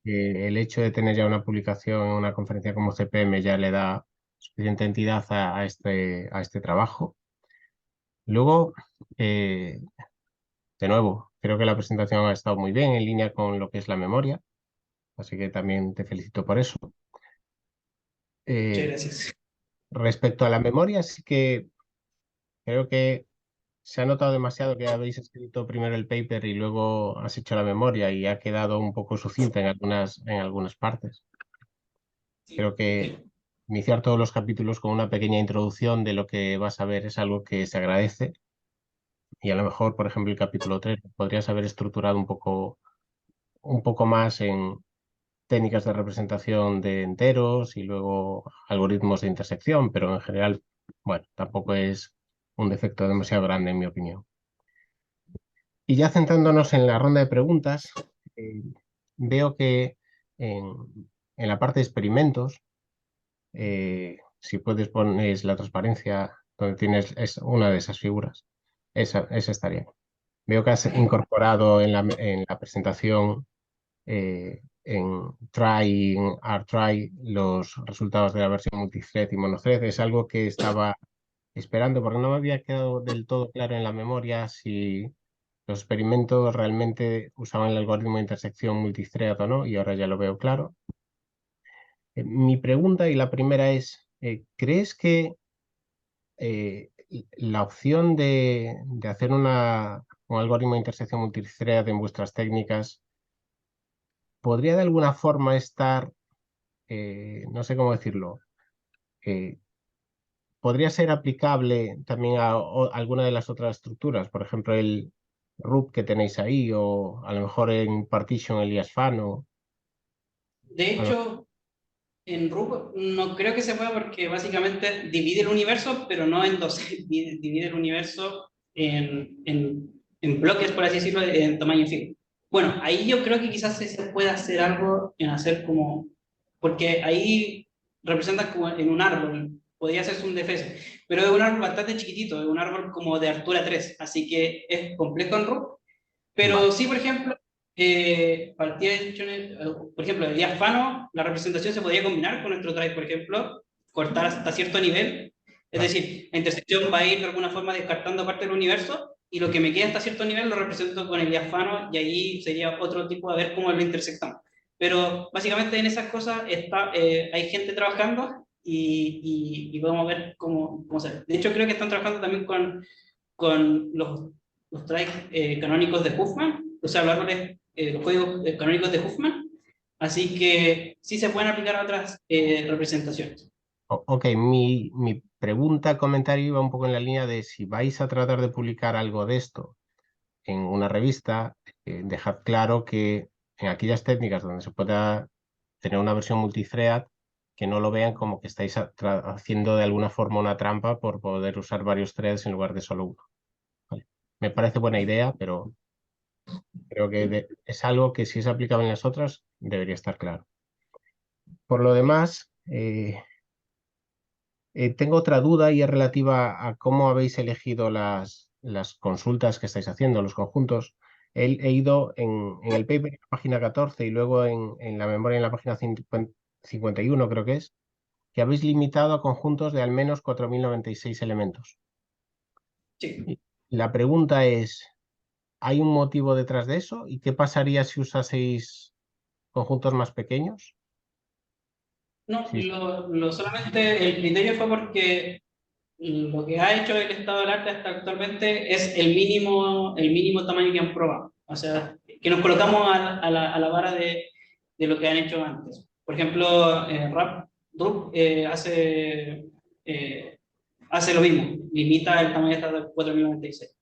que el hecho de tener ya una publicación en una conferencia como CPM ya le da suficiente entidad a este trabajo. Luego, de nuevo, creo que la presentación ha estado muy bien en línea con lo que es la memoria, así que también te felicito por eso. Muchas gracias. Respecto a la memoria, sí que creo que se ha notado demasiado que habéis escrito primero el paper y luego has hecho la memoria y ha quedado un poco sucinta en algunas partes. Creo que iniciar todos los capítulos con una pequeña introducción de lo que vas a ver es algo que se agradece, y a lo mejor, por ejemplo, el capítulo 3 podrías haber estructurado un poco más en técnicas de representación de enteros y luego algoritmos de intersección, pero en general, bueno, tampoco es un defecto demasiado grande en mi opinión. Y ya centrándonos en la ronda de preguntas, veo que en la parte de experimentos, si puedes poner la transparencia donde tienes una de esas figuras, esa estaría. Veo que has incorporado en la presentación en try, en rtry, los resultados de la versión multithread y monothread. Es algo que estaba esperando porque no me había quedado del todo claro en la memoria si los experimentos realmente usaban el algoritmo de intersección multithread o no, y ahora ya lo veo claro. Mi pregunta, y la primera es, ¿crees que la opción de hacer un algoritmo de intersección multithread en vuestras técnicas podría de alguna forma estar, no sé cómo decirlo, podría ser aplicable también a alguna de las otras estructuras, por ejemplo, el RUP que tenéis ahí, o a lo mejor en Partition el IASFANO. De hecho, en RUP no creo que se pueda porque básicamente divide el universo, pero no en dos. Divide el universo en bloques, por así decirlo, en tamaño infinito. Bueno, ahí yo creo que quizás se pueda hacer algo en hacer como... Porque ahí representa como en un árbol, podría hacerse un DFS, pero es un árbol bastante chiquitito, es un árbol como de altura 3, así que es complejo en RUP. Pero Vale. sí, por ejemplo, por ejemplo, el diáfano, la representación se podría combinar con nuestro drive, por ejemplo, cortar hasta cierto nivel. Es Claro. decir, la intersección va a ir de alguna forma descartando parte del universo y lo que me queda hasta cierto nivel lo represento con el diáfano y ahí sería otro tipo de ver cómo lo intersectamos. Pero básicamente en esas cosas hay gente trabajando y podemos ver cómo se ve. De hecho, creo que están trabajando también con los drives canónicos de Huffman, o sea, los códigos canónicos de Huffman, así que sí se pueden aplicar a otras representaciones. Ok, mi pregunta, comentario iba un poco en la línea de si vais a tratar de publicar algo de esto en una revista, dejad claro que en aquellas técnicas donde se pueda tener una versión multithread, que no lo vean como que estáis haciendo de alguna forma una trampa por poder usar varios threads en lugar de solo uno. Vale. Me parece buena idea, pero creo que es algo que si es aplicable en las otras, debería estar claro. Por lo demás, tengo otra duda y es relativa a cómo habéis elegido las consultas que estáis haciendo, los conjuntos. He ido en el paper en la página 14 y luego en la memoria en la página 51, creo que habéis limitado a conjuntos de al menos 4096 elementos. Sí. Y la pregunta es, ¿hay un motivo detrás de eso? ¿Y qué pasaría si usaseis conjuntos más pequeños? No, Sí. solamente el criterio fue porque lo que ha hecho el estado del arte hasta actualmente es el mínimo tamaño que han probado. O sea, que nos colocamos a la vara de lo que han hecho antes. Por ejemplo, RUP hace lo mismo, limita el tamaño hasta 4096.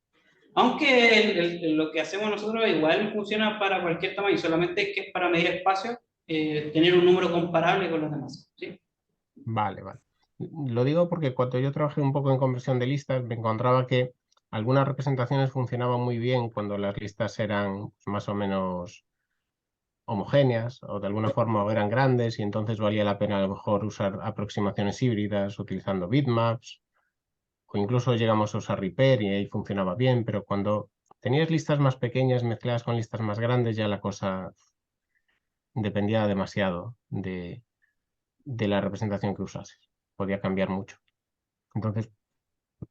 Aunque lo que hacemos nosotros igual funciona para cualquier tamaño, solamente que es para medir espacio, tener un número comparable con los demás. ¿Sí? Vale, vale. Lo digo porque cuando yo trabajé un poco en conversión de listas, me encontraba que algunas representaciones funcionaban muy bien cuando las listas eran más o menos homogéneas o de alguna forma o eran grandes y entonces valía la pena a lo mejor usar aproximaciones híbridas utilizando bitmaps o incluso llegamos a usar Repair y ahí funcionaba bien, pero cuando tenías listas más pequeñas mezcladas con listas más grandes ya la cosa dependía demasiado de la representación que usases. Podía cambiar mucho. Entonces,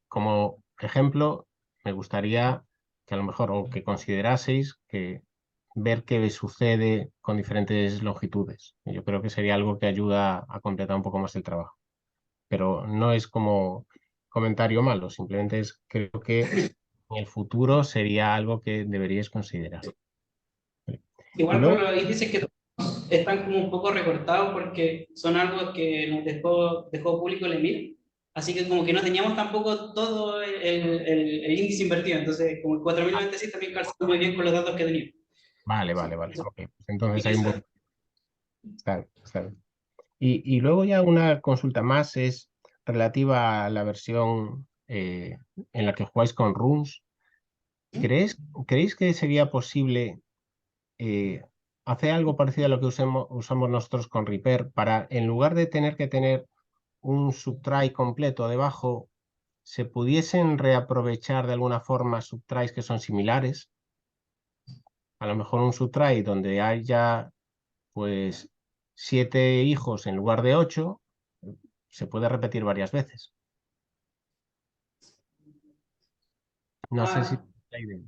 como ejemplo, me gustaría que a lo mejor o que consideraseis que ver qué sucede con diferentes longitudes. Yo creo que sería algo que ayuda a completar un poco más el trabajo. Pero no es como comentario malo, simplemente es creo que en el futuro sería algo que deberíais considerar. Y Igual con luego, los índices que están como un poco recortados porque son algo que nos dejó público el Emir, así que como que no teníamos tampoco todo el índice invertido, entonces como el 4096 también calza muy bien con los datos que teníamos. vale, vale, vale. Ok, pues entonces hay un buen... Esa- Está bien, está bien. Y luego ya una consulta más es relativa a la versión en la que jugáis con runes. ¿Creéis que sería posible eh, hacer algo parecido a lo que usamos nosotros con Reaper para, en lugar de tener que tener un subtry completo debajo, se pudiesen reaprovechar de alguna forma subtries que son similares? A lo mejor un subtry donde haya pues 7 hijos en lugar de 8 se puede repetir varias veces. No sé si ah, la idea.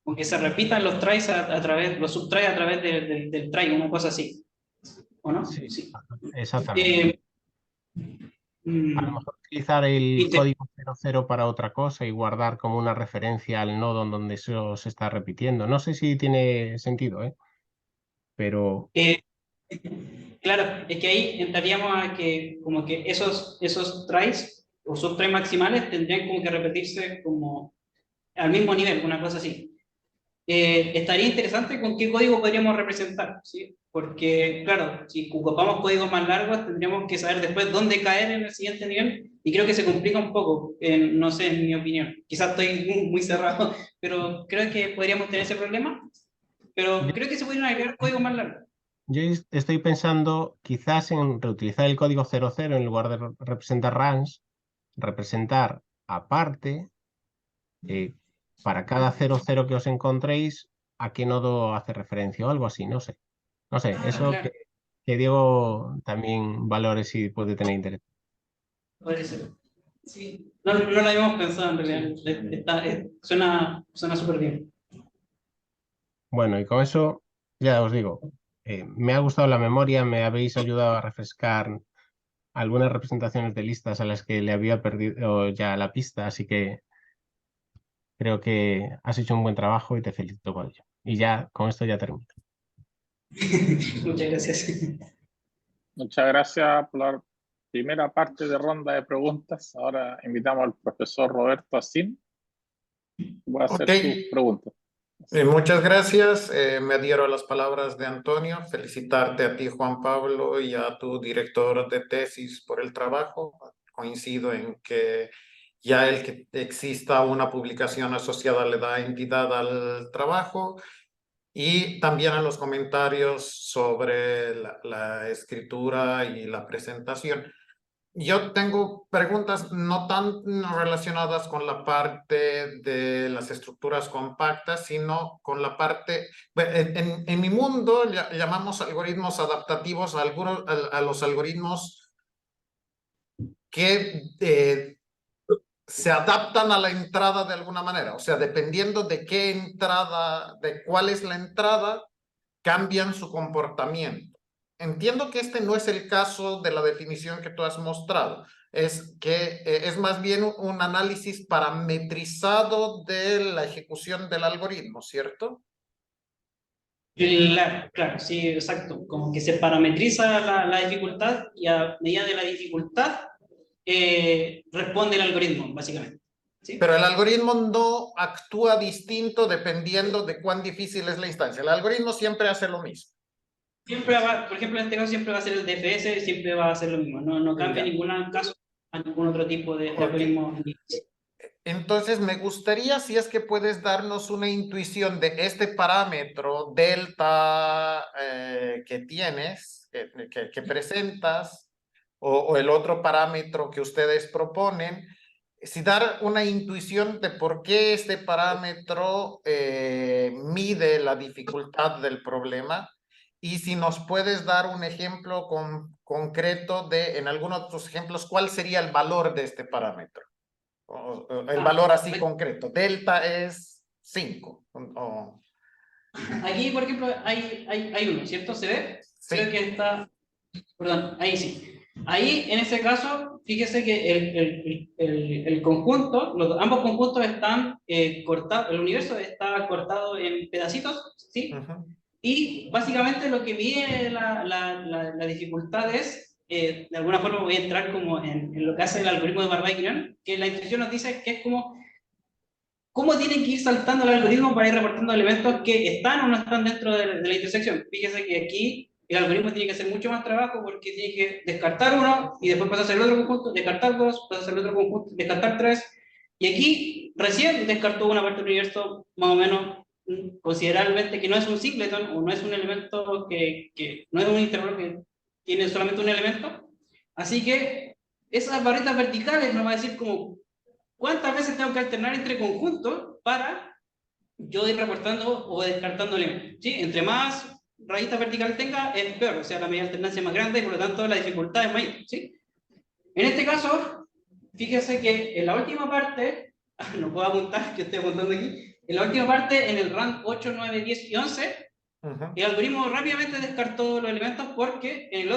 Aunque se repitan los tries los subtries a través del try, una cosa así, ¿o no? Sí, Sí. exactamente. Eh, A lo mm, mejor utilizar el inter- código 00 para otra cosa y guardar como una referencia al nodo en donde eso se está repitiendo. No sé si tiene sentido, ¿eh? Pero eh, claro, es que ahí entraríamos a que como que esos tries o subtrae maximales tendrían como que repetirse como al mismo nivel, una cosa así. Estaría interesante con qué código podríamos representar, ¿sí? Porque, claro, si ocupamos códigos más largos, tendríamos que saber después dónde caer en el siguiente nivel, y creo que se complica un poco, no sé, en mi opinión. Quizás estoy muy cerrado, pero creo que podríamos tener ese problema, pero creo que se podrían agregar códigos más largos. Yo estoy pensando quizás en reutilizar el código 00 en lugar de representar runs, representar aparte para cada 00 que os encontréis a qué nodo hace referencia o algo así, no sé. No sé, eso Claro, que Diego también valore si puede tener interés. podría ser. Sí, no lo habíamos pensado en realidad. Suena súper bien. Bueno, y con eso ya os digo, me ha gustado la memoria, me habéis ayudado a refrescar algunas representaciones de listas a las que le había perdido ya la pista, así que creo que has hecho un buen trabajo y te felicito por ello. Y ya con esto ya termino. Muchas gracias. Muchas gracias por la primera parte de ronda de preguntas. Ahora invitamos al profesor Roberto Asín. Voy a hacer Ok, sus preguntas. muchas gracias. Me adhiero a las palabras de Antonio. Felicitarte a ti, Juan Pablo, y a tu director de tesis por el trabajo. Coincido en que ya el que exista una publicación asociada le da entidad al trabajo, y también a los comentarios sobre la escritura y la presentación. Yo tengo preguntas no tan relacionadas con la parte de las estructuras compactas, sino con la parte, en mi mundo llamamos algoritmos adaptativos a los algoritmos que se adaptan a la entrada de alguna manera. O sea, dependiendo de qué entrada, de cuál es la entrada, cambian su comportamiento. Entiendo que este no es el caso de la definición que tú has mostrado. Es que es más bien un análisis parametrizado de la ejecución del algoritmo, ¿cierto? Claro, claro, sí, exacto. Como que se parametriza la dificultad y a medida de la dificultad responde el algoritmo, básicamente. ¿Sí? Pero el algoritmo no actúa distinto dependiendo de cuán difícil es la instancia. El algoritmo siempre hace lo mismo. Siempre va, por ejemplo, en este caso siempre va a ser el DFS, siempre va a ser lo mismo. No cambia Ya. en ningún caso a ningún otro tipo de Ok. algoritmo. Entonces, me gustaría si es que puedes darnos una intuición de este parámetro delta que tienes, que presentas, o el otro parámetro que ustedes proponen, si dar una intuición de por qué este parámetro mide la dificultad del problema, y si nos puedes dar un ejemplo concreto de, en algunos de tus ejemplos, cuál sería el valor de este parámetro. El valor así concreto. Delta es 5. Aquí, por ejemplo, hay uno, ¿cierto? ¿Se ve? Sí. Creo que está, perdón, ahí sí. Ahí, en ese caso, fíjese que el conjunto, ambos conjuntos están cortados, el universo está cortado en pedacitos, ¿sí? Y básicamente lo que mide la dificultad es, de alguna forma voy a entrar como en lo que hace el algoritmo de Barbaignan, que la intuición nos dice que es como cómo tiene que ir saltando el algoritmo para ir reportando elementos que están o no están dentro de la intersección. Fíjese que aquí el algoritmo tiene que hacer mucho más trabajo porque tiene que descartar uno y después pasa a hacer el otro conjunto, descartar dos, pasa a hacer el otro conjunto, descartar tres. Y aquí recién descartó una parte del universo más o menos considerablemente que no es un singleton o no es un elemento que no es un intervalo que tiene solamente un elemento. Así que esas barritas verticales nos va a decir como cuántas veces tengo que alternar entre conjuntos para yo ir reportando o descartando elementos. ¿Sí? Entre más rayitas verticales tenga, es peor, o sea, la medida de alternancia es más grande y por lo tanto la dificultad es mayor. ¿Sí? En este caso, fíjese que en la última parte, no puedo apuntar, que estoy apuntando aquí, en la última parte, en el rank 8, 9, 10 y 11, el algoritmo rápidamente descartó los elementos porque en el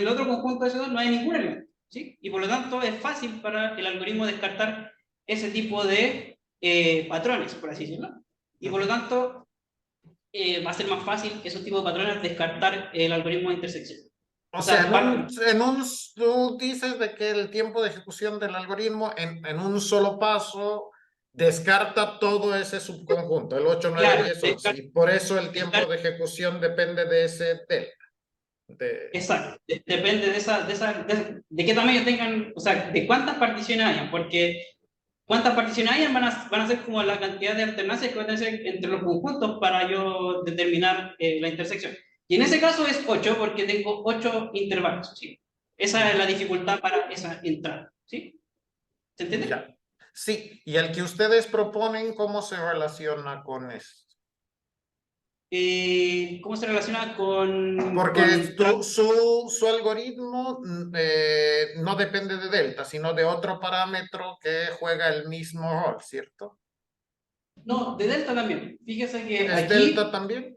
otro conjunto de esos dos no hay ningún elemento. ¿Sí? Y por lo tanto es fácil para el algoritmo descartar ese tipo de patrones, por así decirlo. Y por lo tanto va a ser más fácil esos tipos de patrones descartar el algoritmo de intersección. O sea, tú dices de que el tiempo de ejecución del algoritmo en un solo paso descarta todo ese subconjunto, el 8, 9, claro, 10, 11, y por eso el tiempo de ejecución depende de ese delta. Exacto, depende de qué tamaño tengan, o sea, de cuántas particiones hayan, porque cuántas particiones hayan van a ser como la cantidad de alternancias que van a tener entre los conjuntos para yo determinar la intersección. Y en ese caso es 8 porque tengo 8 intervalos, ¿sí? Esa es la dificultad para esa entrada, ¿sí? ¿Se entiende? Ya. Sí, y el que ustedes proponen, ¿cómo se relaciona con esto? ¿Cómo se relaciona con...? Porque su algoritmo no depende de delta, sino de otro parámetro que juega el mismo rol, ¿cierto? No, de delta también. Fíjese que ¿Es aquí... delta también?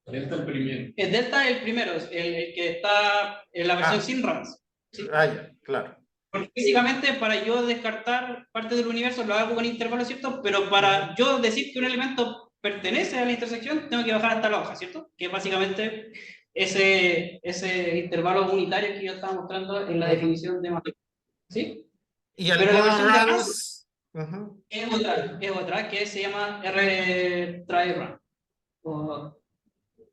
Delta el primero. El delta es el primero, el que está en la versión sin RANS. ¿Sí? Ya, claro. Porque físicamente para yo descartar parte del universo lo hago con intervalos, ¿cierto? Pero para yo decir que un elemento pertenece a la intersección, tengo que bajar hasta la hoja, ¿cierto? Que es básicamente ese intervalo unitario que yo estaba mostrando en la definición de Matrix. ¿Sí? Y el Pero la versión de RANS es otra que se llama R-try-run.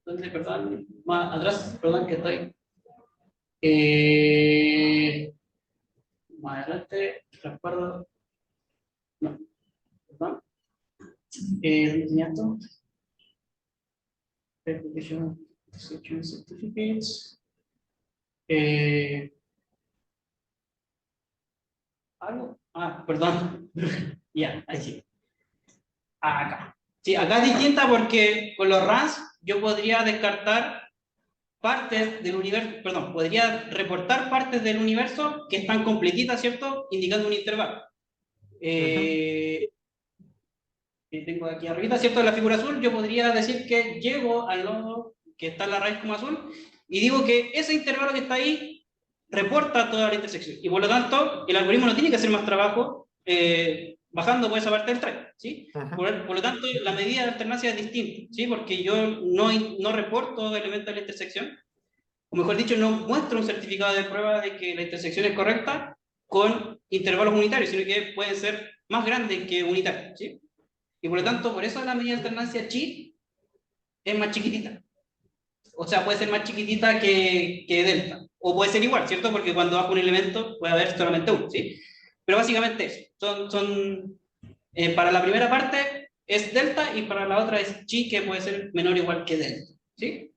¿Dónde, perdón? Más atrás, perdón que estoy. Más adelante, recuerdo. No, perdón. ¿Dónde tenía esto? Verification certificates. ¿Algo? Ah, perdón. Ya, ahí sí. Acá. Sí, acá es distinta porque con los RANs yo podría descartar partes del universo, perdón, podría reportar partes del universo que están completitas, ¿cierto? Indicando un intervalo. Que tengo aquí arriba, ¿cierto? En la figura azul, yo podría decir que llego al nodo que está en la raíz como azul y digo que ese intervalo que está ahí reporta toda la intersección. Y por lo tanto, el algoritmo no tiene que hacer más trabajo bajando por esa parte del try, ¿sí? Por lo tanto, la medida de alternancia es distinta, ¿sí? Porque yo no reporto elementos de la intersección, o mejor dicho, no muestro un certificado de prueba de que la intersección es correcta con intervalos unitarios, sino que pueden ser más grandes que unitarios, ¿sí? Y por lo tanto, por eso la medida de alternancia chi es más chiquitita. O sea, puede ser más chiquitita que delta. O puede ser igual, ¿cierto? Porque cuando bajo un elemento puede haber solamente uno, ¿sí? Pero básicamente eso. Para la primera parte es delta y para la otra es chi, que puede ser menor o igual que delta, ¿sí?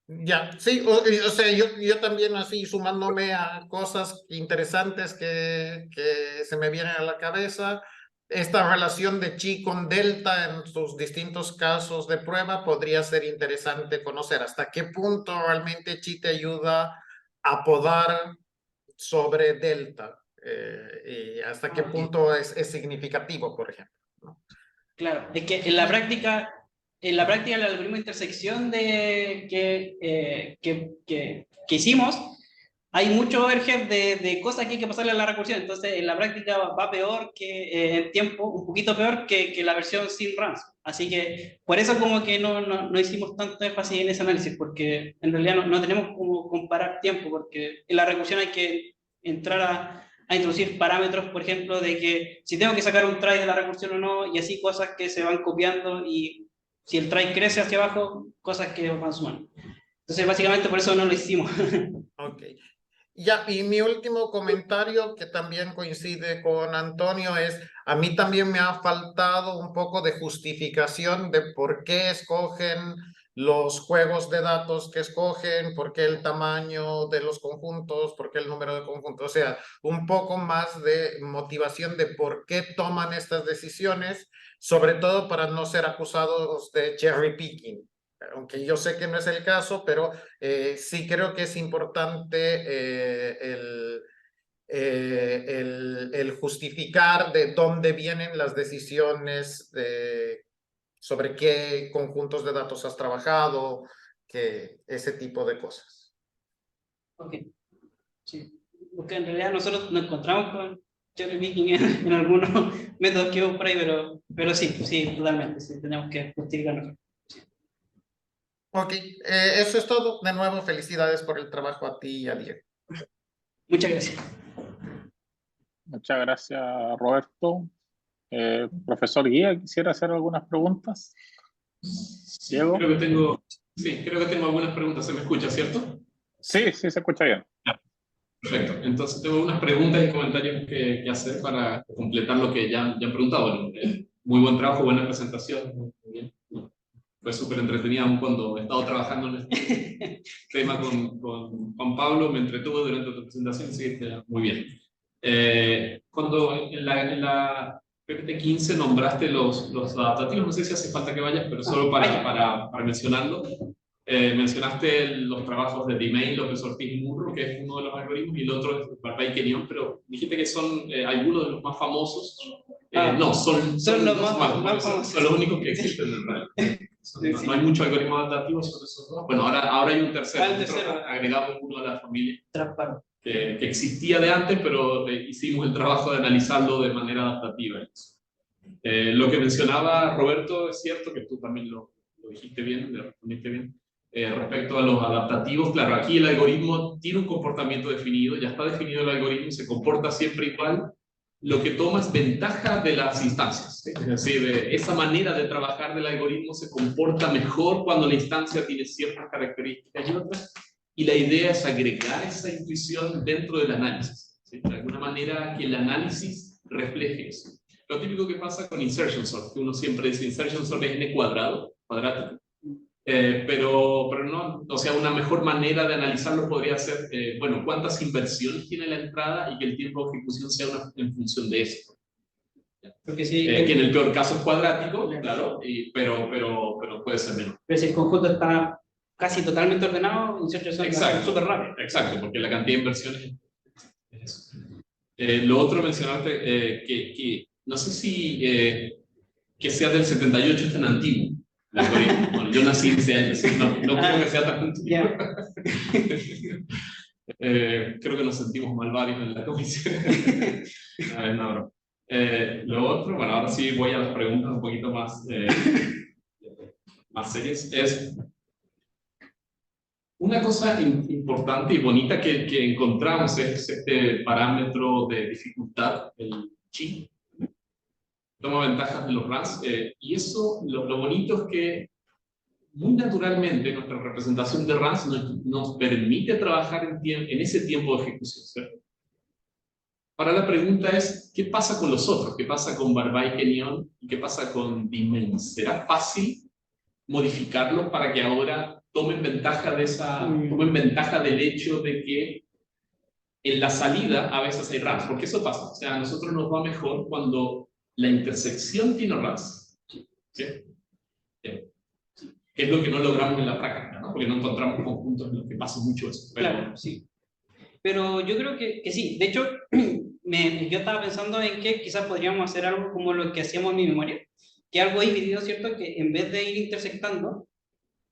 Ya, sí, o sea, yo también así sumándome a cosas interesantes que se me vienen a la cabeza, esta relación de chi con delta en sus distintos casos de prueba podría ser interesante conocer hasta qué punto realmente chi te ayuda a podar sobre delta y hasta qué punto es significativo, por ejemplo, ¿no? Claro, es que en la práctica el algoritmo de intersección que hicimos, hay mucho overhead de cosas que hay que pasarle a la recursión. Entonces, en la práctica va peor que en tiempo, un poquito peor que la versión sin RANs. Así que por eso como que no hicimos tanto énfasis en ese análisis, porque en realidad no tenemos como comparar tiempo, porque en la recursión hay que entrar a introducir parámetros, por ejemplo, de que si tengo que sacar un try de la recursión o no, y así cosas que se van copiando, y si el try crece hacia abajo, cosas que van sumando. Entonces, básicamente por eso no lo hicimos. Ok. Ya, y mi último comentario, que también coincide con Antonio, es, a mí también me ha faltado un poco de justificación de por qué escogen los juegos de datos que escogen, por qué el tamaño de los conjuntos, por qué el número de conjuntos, o sea, un poco más de motivación de por qué toman estas decisiones, sobre todo para no ser acusados de cherry picking. Aunque yo sé que no es el caso, pero sí creo que es importante el justificar de dónde vienen las decisiones sobre qué conjuntos de datos has trabajado, que ese tipo de cosas. Ok, sí. Porque en realidad nosotros nos encontramos con cherry picking en algunos métodos que hubo por ahí, pero sí, totalmente, sí, tenemos que justificarnos. Ok, eso es todo. De nuevo, felicidades por el trabajo a ti y a Diego. Muchas gracias. Muchas gracias, Roberto. Profesor Guía, ¿quisiera hacer algunas preguntas? Sí, Diego. creo que tengo algunas preguntas. ¿Se me escucha, cierto? Sí, sí, se escucha bien. Perfecto. Entonces tengo unas preguntas y comentarios que hacer para completar lo que ya han preguntado. Muy buen trabajo, buena presentación. Muy bien. Fue súper entretenida aún cuando he estado trabajando en este tema con Juan Pablo. Me entretuve durante tu presentación, sí, muy bien. Cuando en la PPT 15 nombraste los adaptativos, no sé si hace falta que vayas, pero solo para mencionarlo. Mencionaste los trabajos de D-Main, López Ortiz y Murro, que es uno de los algoritmos, y el otro es Barbay Kenyon, pero dijiste que son algunos de los más famosos. No, son los más famosos. Son los únicos que existen en realidad. No hay mucho algoritmo adaptativo, son esos dos. Bueno, ahora hay un tercero. Agregamos uno a la familia que existía de antes, pero hicimos el trabajo de analizarlo de manera adaptativa. Lo que mencionaba Roberto es cierto, que tú también lo dijiste bien, le respondiste bien. Respecto a los adaptativos, claro, aquí el algoritmo tiene un comportamiento definido, ya está definido el algoritmo, se comporta siempre igual. Lo que toma es ventaja de las instancias, ¿sí? Es decir, esa manera de trabajar del algoritmo se comporta mejor cuando la instancia tiene ciertas características y otras, y la idea es agregar esa intuición dentro del análisis, ¿sí? De alguna manera que el análisis refleje eso. Lo típico que pasa con insertion sort, que uno siempre dice insertion sort es n cuadrático, pero no, o sea, una mejor manera de analizarlo podría ser, bueno, cuántas inversiones tiene la entrada y que el tiempo de ejecución sea en función de eso. Porque si que en el peor caso es cuadrático, claro, pero puede ser menos. Pero si el conjunto está casi totalmente ordenado, insertion sort es súper rápido. Exacto, porque la cantidad de inversiones es eso. Lo otro mencionaste que no sé si que sea del 78 es tan antiguo. Bueno, yo nací ese año, no creo que sea tan antiguo. Creo que nos sentimos mal varios en la comisión. No. Lo otro, bueno, ahora sí voy a las preguntas un poquito más serias. Es una cosa importante y bonita que encontramos es este parámetro de dificultad, el chi. Toma ventajas de los runs, y eso, lo bonito es que muy naturalmente nuestra representación de runs nos permite trabajar en ese tiempo de ejecución, ¿cierto? Ahora la pregunta es, ¿qué pasa con los otros? ¿Qué pasa con Barbay Kenyon? ¿Y qué pasa con D-Main? ¿Será fácil modificarlos para que ahora tomen ventaja del hecho de que en la salida a veces hay runs? Porque eso pasa, o sea, a nosotros nos va mejor cuando la intersección tiene runs, ¿sí? Es lo que no logramos en la práctica, ¿no? Porque no encontramos conjuntos en los que pasa mucho eso. Claro, sí. Pero yo creo que sí. De hecho, yo estaba pensando en que quizás podríamos hacer algo como lo que hacíamos en mi memoria, que algo dividido, ¿cierto? Que en vez de ir intersectando,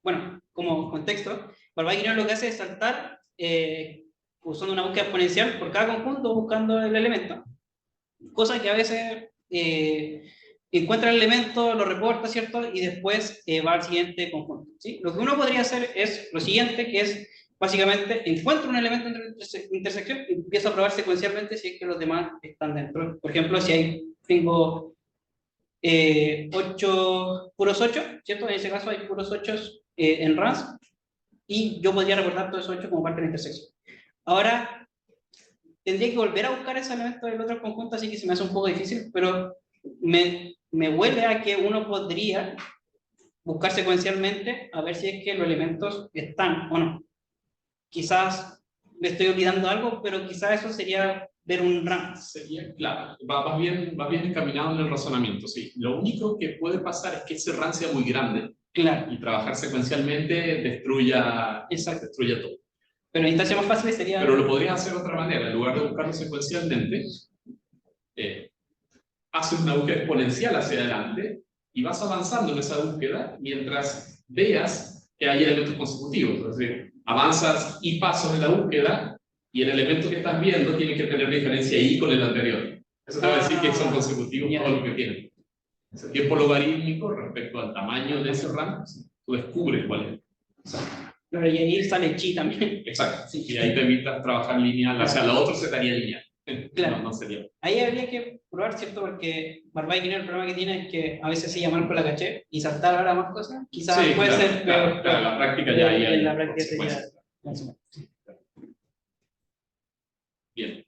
bueno, como contexto, Barbay Kenyon lo que hace es saltar usando una búsqueda exponencial por cada conjunto buscando el elemento, cosa que a veces encuentra el elemento, lo reporta, ¿cierto? Y después va al siguiente conjunto, ¿sí? Lo que uno podría hacer es lo siguiente, que es básicamente encuentro un elemento en intersección y empiezo a probar secuencialmente si es que los demás están dentro. Por ejemplo, si tengo 8 puros 8, ¿cierto? En ese caso hay puros 8 en runs y yo podría reportar todos esos 8 como parte de la intersección. Ahora, tendría que volver a buscar ese elemento del otro conjunto, así que se me hace un poco difícil, pero me huele a que uno podría buscar secuencialmente a ver si es que los elementos están o no. Quizás me estoy olvidando algo, pero quizás eso sería ver un run. Sería, claro, vas bien encaminado en el razonamiento, sí. Lo único que puede pasar es que ese run sea muy grande, claro, y trabajar secuencialmente destruya todo. Pero la instancia más fácil sería... Pero lo podrías hacer de otra manera. En lugar de buscarlo secuencialmente, haces una búsqueda exponencial hacia adelante y vas avanzando en esa búsqueda mientras veas que hay elementos consecutivos. Es decir, avanzas y pasos en la búsqueda y el elemento que estás viendo tiene que tener diferencia I con el anterior. Eso te va a decir que son consecutivos todos los que tienen. Ese tiempo logarítmico respecto al tamaño de ese rango, tú descubres cuál es. Claro, y ahí sale chi también. Exacto. Sí. Y ahí te evitas trabajar lineal, o sea, lo otro se daría lineal. Claro. No sería. Ahí habría que probar, ¿cierto? Porque Barbaikin el problema que tiene es que a veces se llama con la caché y saltar ahora más cosas, quizás Sí, puede claro, ser claro, peor. claro, la práctica ya ahí hay En la práctica sería. consecuencias. Bien.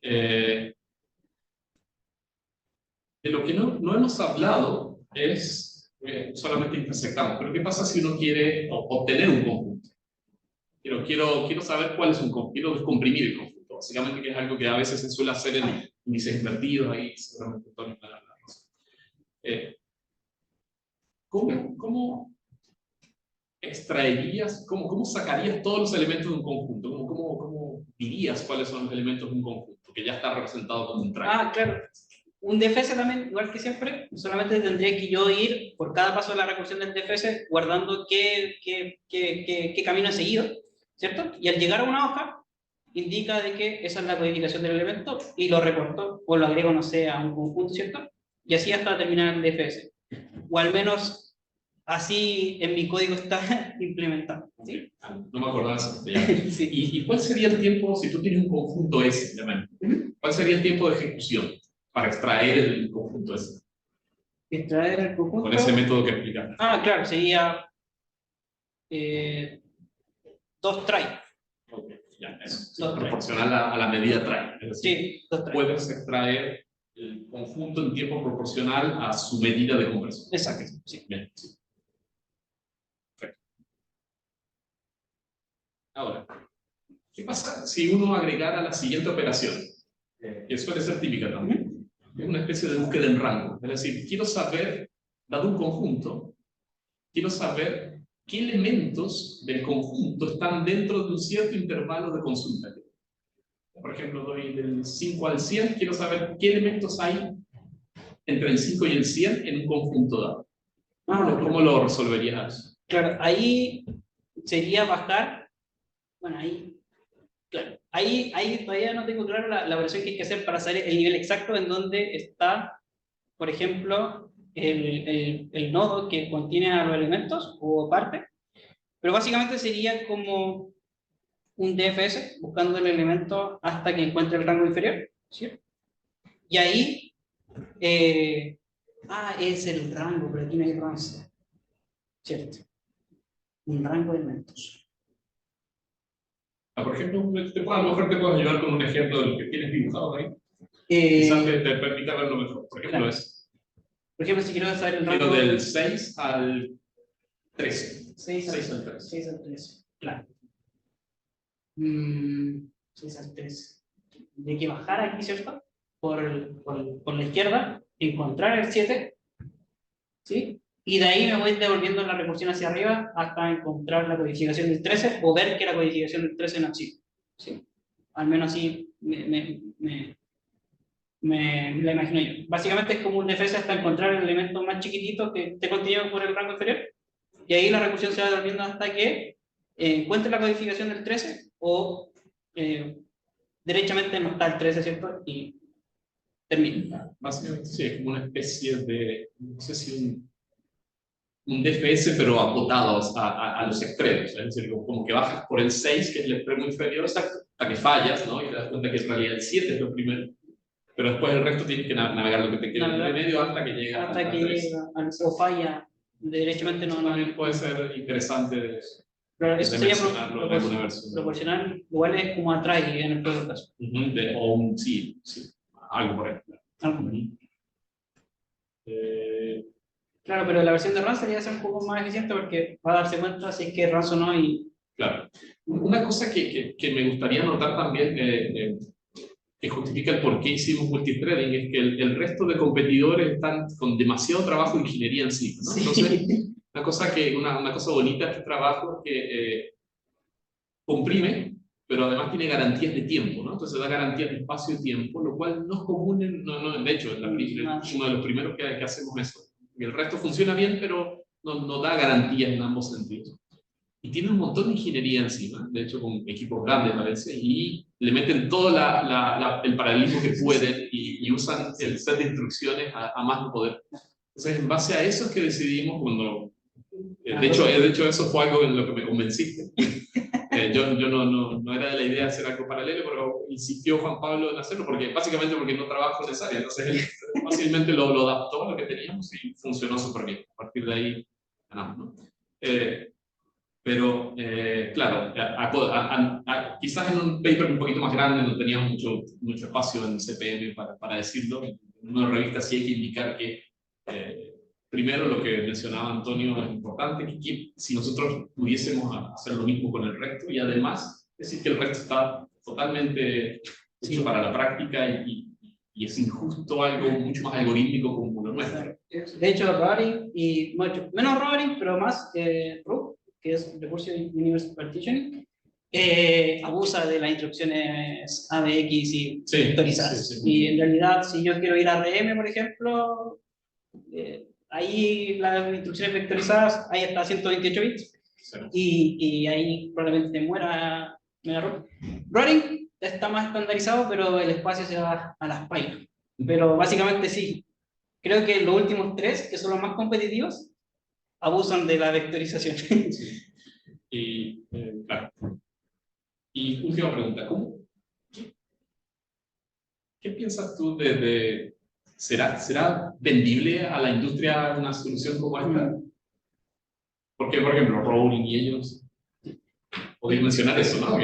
De lo que no hemos hablado es, solamente intersectamos, pero ¿qué pasa si uno quiere obtener un conjunto? Quiero saber cuál es un conjunto, quiero descomprimir el conjunto, básicamente, que es algo que a veces se suele hacer en índices invertidos, ahí seguramente Tony me da la razón. ¿Cómo extraerías, cómo sacarías todos los elementos de un conjunto? ¿Cómo dirías cuáles son los elementos de un conjunto que ya está representado como un try? Claro. Un DFS también, igual que siempre, solamente tendría que yo ir por cada paso de la recursión del DFS guardando qué camino he seguido, ¿cierto? Y al llegar a una hoja, indica de que esa es la codificación del elemento y lo recorto o lo agrego, no sé, a un conjunto, ¿cierto? Y así hasta terminar el DFS. O al menos así en mi código está implementado. ¿Sí? No me acordaba eso. Sí. ¿Y cuál sería el tiempo, si tú tienes un conjunto S, cuál sería el tiempo de ejecución para extraer el conjunto S? Extraer el conjunto. Con ese método que explicaste. Claro, sería 2 try. Okay, ya, eso. Sí, 2 try. Proporcional a la medida try. Es decir, Sí, 2 try. puedes extraer el conjunto en tiempo proporcional a su medida de compresión. Exacto. Sí. Bien, sí. Perfecto. Ahora, ¿qué pasa si uno agregara la siguiente operación? Que suele ser típica también. Es una especie de búsqueda en rango. Es decir, quiero saber, dado un conjunto, quiero saber qué elementos del conjunto están dentro de un cierto intervalo de consulta. Por ejemplo, doy del 5 al 100, quiero saber qué elementos hay entre el 5 y el 100 en un conjunto dado. ¿Cómo lo resolverías? Claro, ahí sería bajar, bueno, ahí todavía no tengo claro la operación que hay que hacer para saber el nivel exacto en donde está, por ejemplo, el nodo que contiene a los elementos o parte, pero básicamente sería como un DFS buscando el elemento hasta que encuentre el rango inferior, ¿sí? Y ahí es el rango, pero aquí no hay rango, ¿cierto? Un rango de elementos. Por ejemplo, a lo mejor te puedo ayudar con un ejemplo de lo que tienes dibujado ahí. Quizás te permita verlo mejor. Por ejemplo, claro. Por ejemplo, si quiero saber el rango... del 6 al 13. 6 al 13. 6 al 13, claro. 6 al 13. Hay que bajar aquí, ¿cierto? Por la izquierda, encontrar el 7, ¿sí? Y de ahí me voy devolviendo la recursión hacia arriba hasta encontrar la codificación del 13 o ver que la codificación del 13 no existe, ¿sí? Al menos así me la imagino yo. Básicamente es como un DFS hasta encontrar el elemento más chiquitito que esté contenido por el rango inferior, y ahí la recursión se va devolviendo hasta que encuentre la codificación del 13 o derechamente no está el 13, ¿cierto? Y termina. Básicamente sí, es como una especie de, no sé si un DFS, pero acotado a los extremos. Es decir, como que bajas por el 6, que es el extremo inferior, hasta que fallas, ¿no? Y te das cuenta que en realidad el 7 es lo primero. Pero después el resto tienes que navegar lo que te queda en el medio hasta que llega hasta que llega o falla derechamente. No también puede ser interesante pero eso sería mencionarlo en alguna versión. Proporcional, igual es como atrae en el peor caso. O un sí, algo por ejemplo. Claro, pero la versión de RAM sería ser un poco más eficiente porque va a darse cuenta si es que RAM o no. Y... Claro. Una cosa que me gustaría notar también, que justifica el por qué hicimos multithreading, es que el resto de competidores están con demasiado trabajo de ingeniería en sí, ¿no? Entonces, una cosa bonita de este trabajo es que comprime, pero además tiene garantías de tiempo, ¿no? Entonces da garantías de espacio y tiempo, lo cual no es común, de hecho, es uno de los primeros que hacemos eso. Y el resto funciona bien, pero no da garantías en ambos sentidos. Y tiene un montón de ingeniería encima, de hecho con equipos grandes parece, y le meten todo el paralelismo que pueden y usan el set de instrucciones a más no poder. Entonces, en base a eso es que decidimos, cuando De hecho, eso fue algo en lo que me convenciste. Yo no era de la idea de hacer algo paralelo, pero insistió Juan Pablo en hacerlo, básicamente porque no trabajo en esa área. Entonces él fácilmente lo adaptó a lo que teníamos y funcionó súper bien. A partir de ahí ganamos, ¿no? Pero, claro, quizás en un paper un poquito más grande no teníamos mucho espacio en CPM para decirlo. En una revista sí hay que indicar que, primero, lo que mencionaba Antonio es importante, que si nosotros pudiésemos hacer lo mismo con el resto, y además decir que el resto está totalmente hecho para la práctica y es injusto algo mucho más algorítmico como lo nuestro. De hecho, Roaring, y bueno, menos Roaring, pero más RUP, que es Recursive Universe Partitioning, abusa de las instrucciones ABX y vectorizadas. Y en realidad, si yo quiero ir a RM, por ejemplo, ahí las instrucciones vectorizadas, ahí está 128 bits, y ahí probablemente muera RUP. Roaring está más estandarizado, pero el espacio se va a las páginas. Pero básicamente sí. Creo que los últimos tres, que son los más competitivos, abusan de la vectorización. Y, claro. Y última pregunta, ¿qué piensas tú ¿será vendible a la industria una solución como esta? Porque, por ejemplo, Rowling y ellos, podéis mencionar eso, ¿no?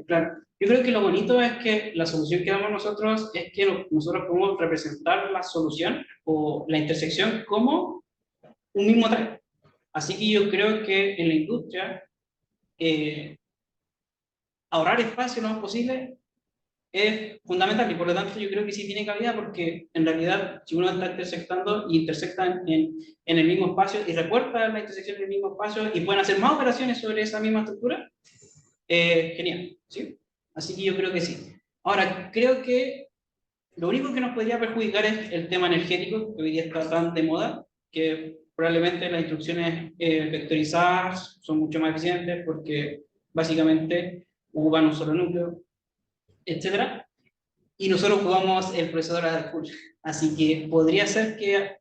Claro. Yo creo que lo bonito es que la solución que damos nosotros es que nosotros podemos representar la solución o la intersección como un mismo tren. Así que yo creo que en la industria ahorrar espacio lo más posible es fundamental, y por lo tanto yo creo que sí tiene cabida, porque en realidad si uno está intersectando y intersectan en el mismo espacio y reporta la intersección en el mismo espacio y pueden hacer más operaciones sobre esa misma estructura, genial, ¿sí? Así que yo creo que sí. Ahora, creo que lo único que nos podría perjudicar es el tema energético, que hoy día está tan de moda, que probablemente las instrucciones vectorizadas son mucho más eficientes porque básicamente ocupan un solo núcleo, etcétera, y nosotros jugamos el procesador a full. Así que podría ser que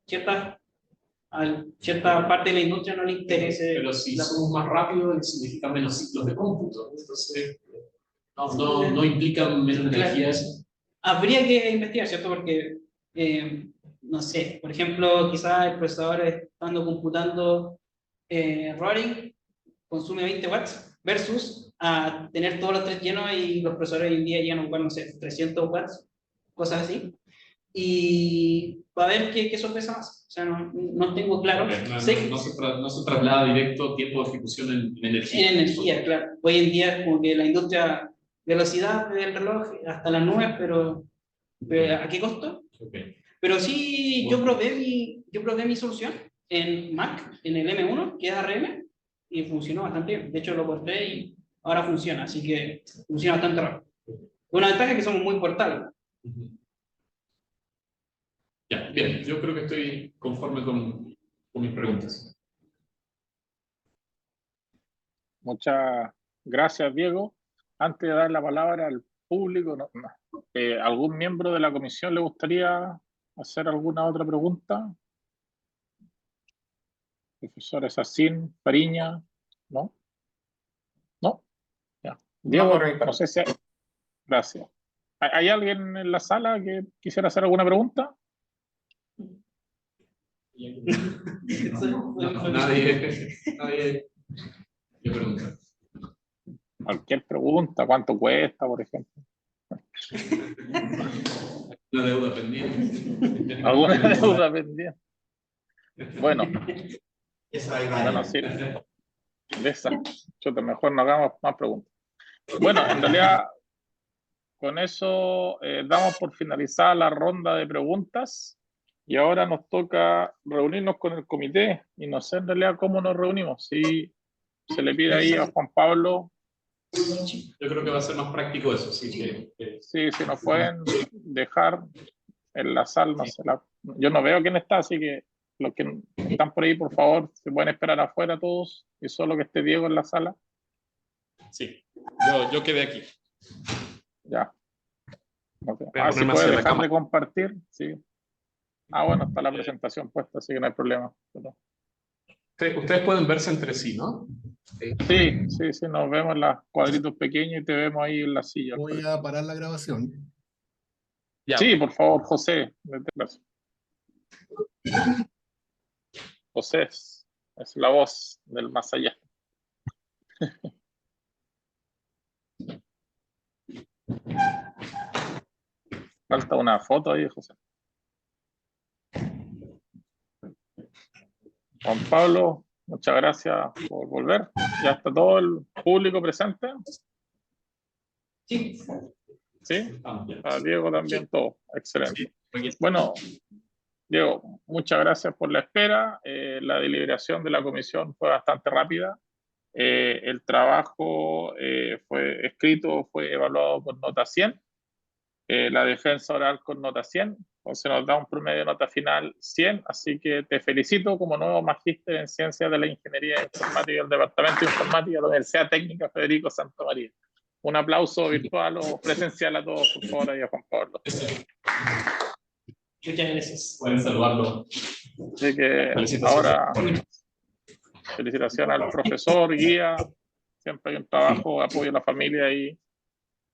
a cierta parte de la industria no le interese. Pero si somos más rápidos, significa menos ciclos de cómputo. Entonces, no implica menos energía eso. Habría que investigar, ¿cierto? Porque, no sé, por ejemplo, quizás el procesador estando computando Roaring consume 20 watts versus a tener todos los tres llenos, y los procesadores hoy en día llegan a ocupar, no sé, 300 watts, cosas así. Y para ver qué sorpresa más. O sea, no tengo claro. Okay, no se traslada directo tiempo de ejecución en energía. En energía, claro. Hoy en día es como que la industria, velocidad del reloj hasta las nubes, pero ¿a qué costo? Okay. Pero sí, yo probé mi solución en Mac, en el M1, que es ARM, y funcionó bastante bien. De hecho, lo corté y ahora funciona, así que funciona bastante rápido. Una ventaja es que somos muy portables. Ya, bien, yo creo que estoy conforme con mis preguntas. Muchas gracias, Diego. Antes de dar la palabra al público, ¿algún miembro de la comisión le gustaría hacer alguna otra pregunta? Profesor Sacín, Fariña, ¿no? ¿No? Ya. Diego, no sé si hay... Gracias. ¿Hay alguien en la sala que quisiera hacer alguna pregunta? Nadie pregunta. Cualquier pregunta, ¿cuánto cuesta, por ejemplo? Una deuda pendiente. ¿Alguna deuda pendiente? Bueno. Bueno, sí. De esa. Mejor no hagamos más preguntas. Bueno, en realidad, con eso damos por finalizada la ronda de preguntas, y ahora nos toca reunirnos con el comité, y no sé en realidad cómo nos reunimos. Si se le pide ahí a Juan Pablo. Yo creo que va a ser más práctico eso. Sí, sí, si nos pueden dejar en la sala, no sé, yo no veo quién está, así que los que están por ahí, por favor, se pueden esperar afuera todos, y solo que esté Diego en la sala. Sí, yo quedé aquí. Ya. Okay. Si puede dejar de compartir, sí. Bueno, está la presentación puesta, así que no hay problema. Ustedes pueden verse entre sí, ¿no? Sí, sí, sí, nos vemos en los cuadritos pequeños y te vemos ahí en la silla. Voy a parar la grabación. Ya. Sí, por favor, José. Vete caso. José es la voz del más allá. Falta una foto ahí, José. Juan Pablo, muchas gracias por volver. ¿Ya está todo el público presente? Sí. ¿Sí? Ah, ya. A Diego también todo. Excelente. Sí, muy bien. Bueno, Diego, muchas gracias por la espera. La deliberación de la comisión fue bastante rápida. El trabajo fue escrito, fue evaluado con nota 100. La defensa oral con nota 100. Entonces nos da un promedio de nota final 100. Así que te felicito como nuevo magíster en Ciencias de la Ingeniería Informática del Departamento de Informática de la Universidad Técnica Federico Santa María. Un aplauso virtual o presencial a todos, por favor, y a Juan Pablo. Muchas gracias. Pueden saludarlo. Así que Felicitaciones. ahora, felicitaciones al profesor, guía. Siempre hay un trabajo, apoyo a la familia y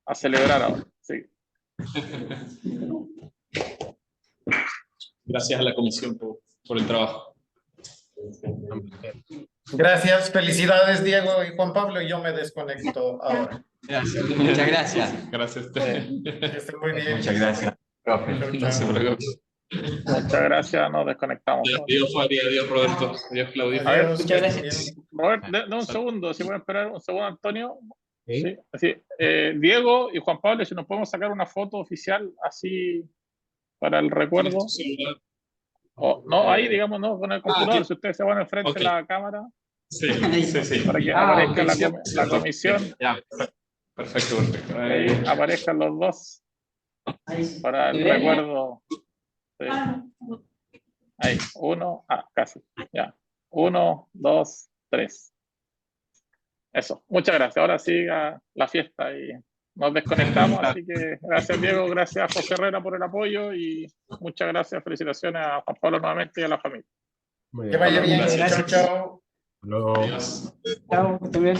a celebrar ahora. Sí. Gracias a la comisión por el trabajo. Gracias, felicidades Diego y Juan Pablo, y yo me desconecto ahora. Gracias. Muchas gracias. Gracias. Que estén muy bien. Muchas gracias, profe. Chao, No se chao. preocupe. Muchas gracias, nos desconectamos. Adiós, Fabi, adiós, Roberto, adiós, Claudio. A ver, Adiós, muchas que estén gracias. bien. Robert, de un segundo, si pueden esperar un segundo, Antonio. ¿Sí? Sí, así, Diego y Juan Pablo, si nos podemos sacar una foto oficial así para el recuerdo. O, no, ahí digamos, no, con el computador, ok. si ustedes se van enfrente Ok. de la cámara, Sí, sí, sí. para que Ah, aparezca ok, la, sí, la sí, comisión, Ya, perfecto, perfecto. ahí aparezcan los dos Ahí sí. para el ¿Me ven? recuerdo. Sí. Ahí, uno, casi, ya. 1, 2, 3. Eso, muchas gracias. Ahora siga la fiesta y nos desconectamos. Así que gracias, Diego, gracias, José Herrera, por el apoyo y muchas gracias, felicitaciones a Juan Pablo nuevamente y a la familia. Muy Que bien. vaya bien. Gracias. Chao, chao. Luego. Adiós. Chao, que estén bien.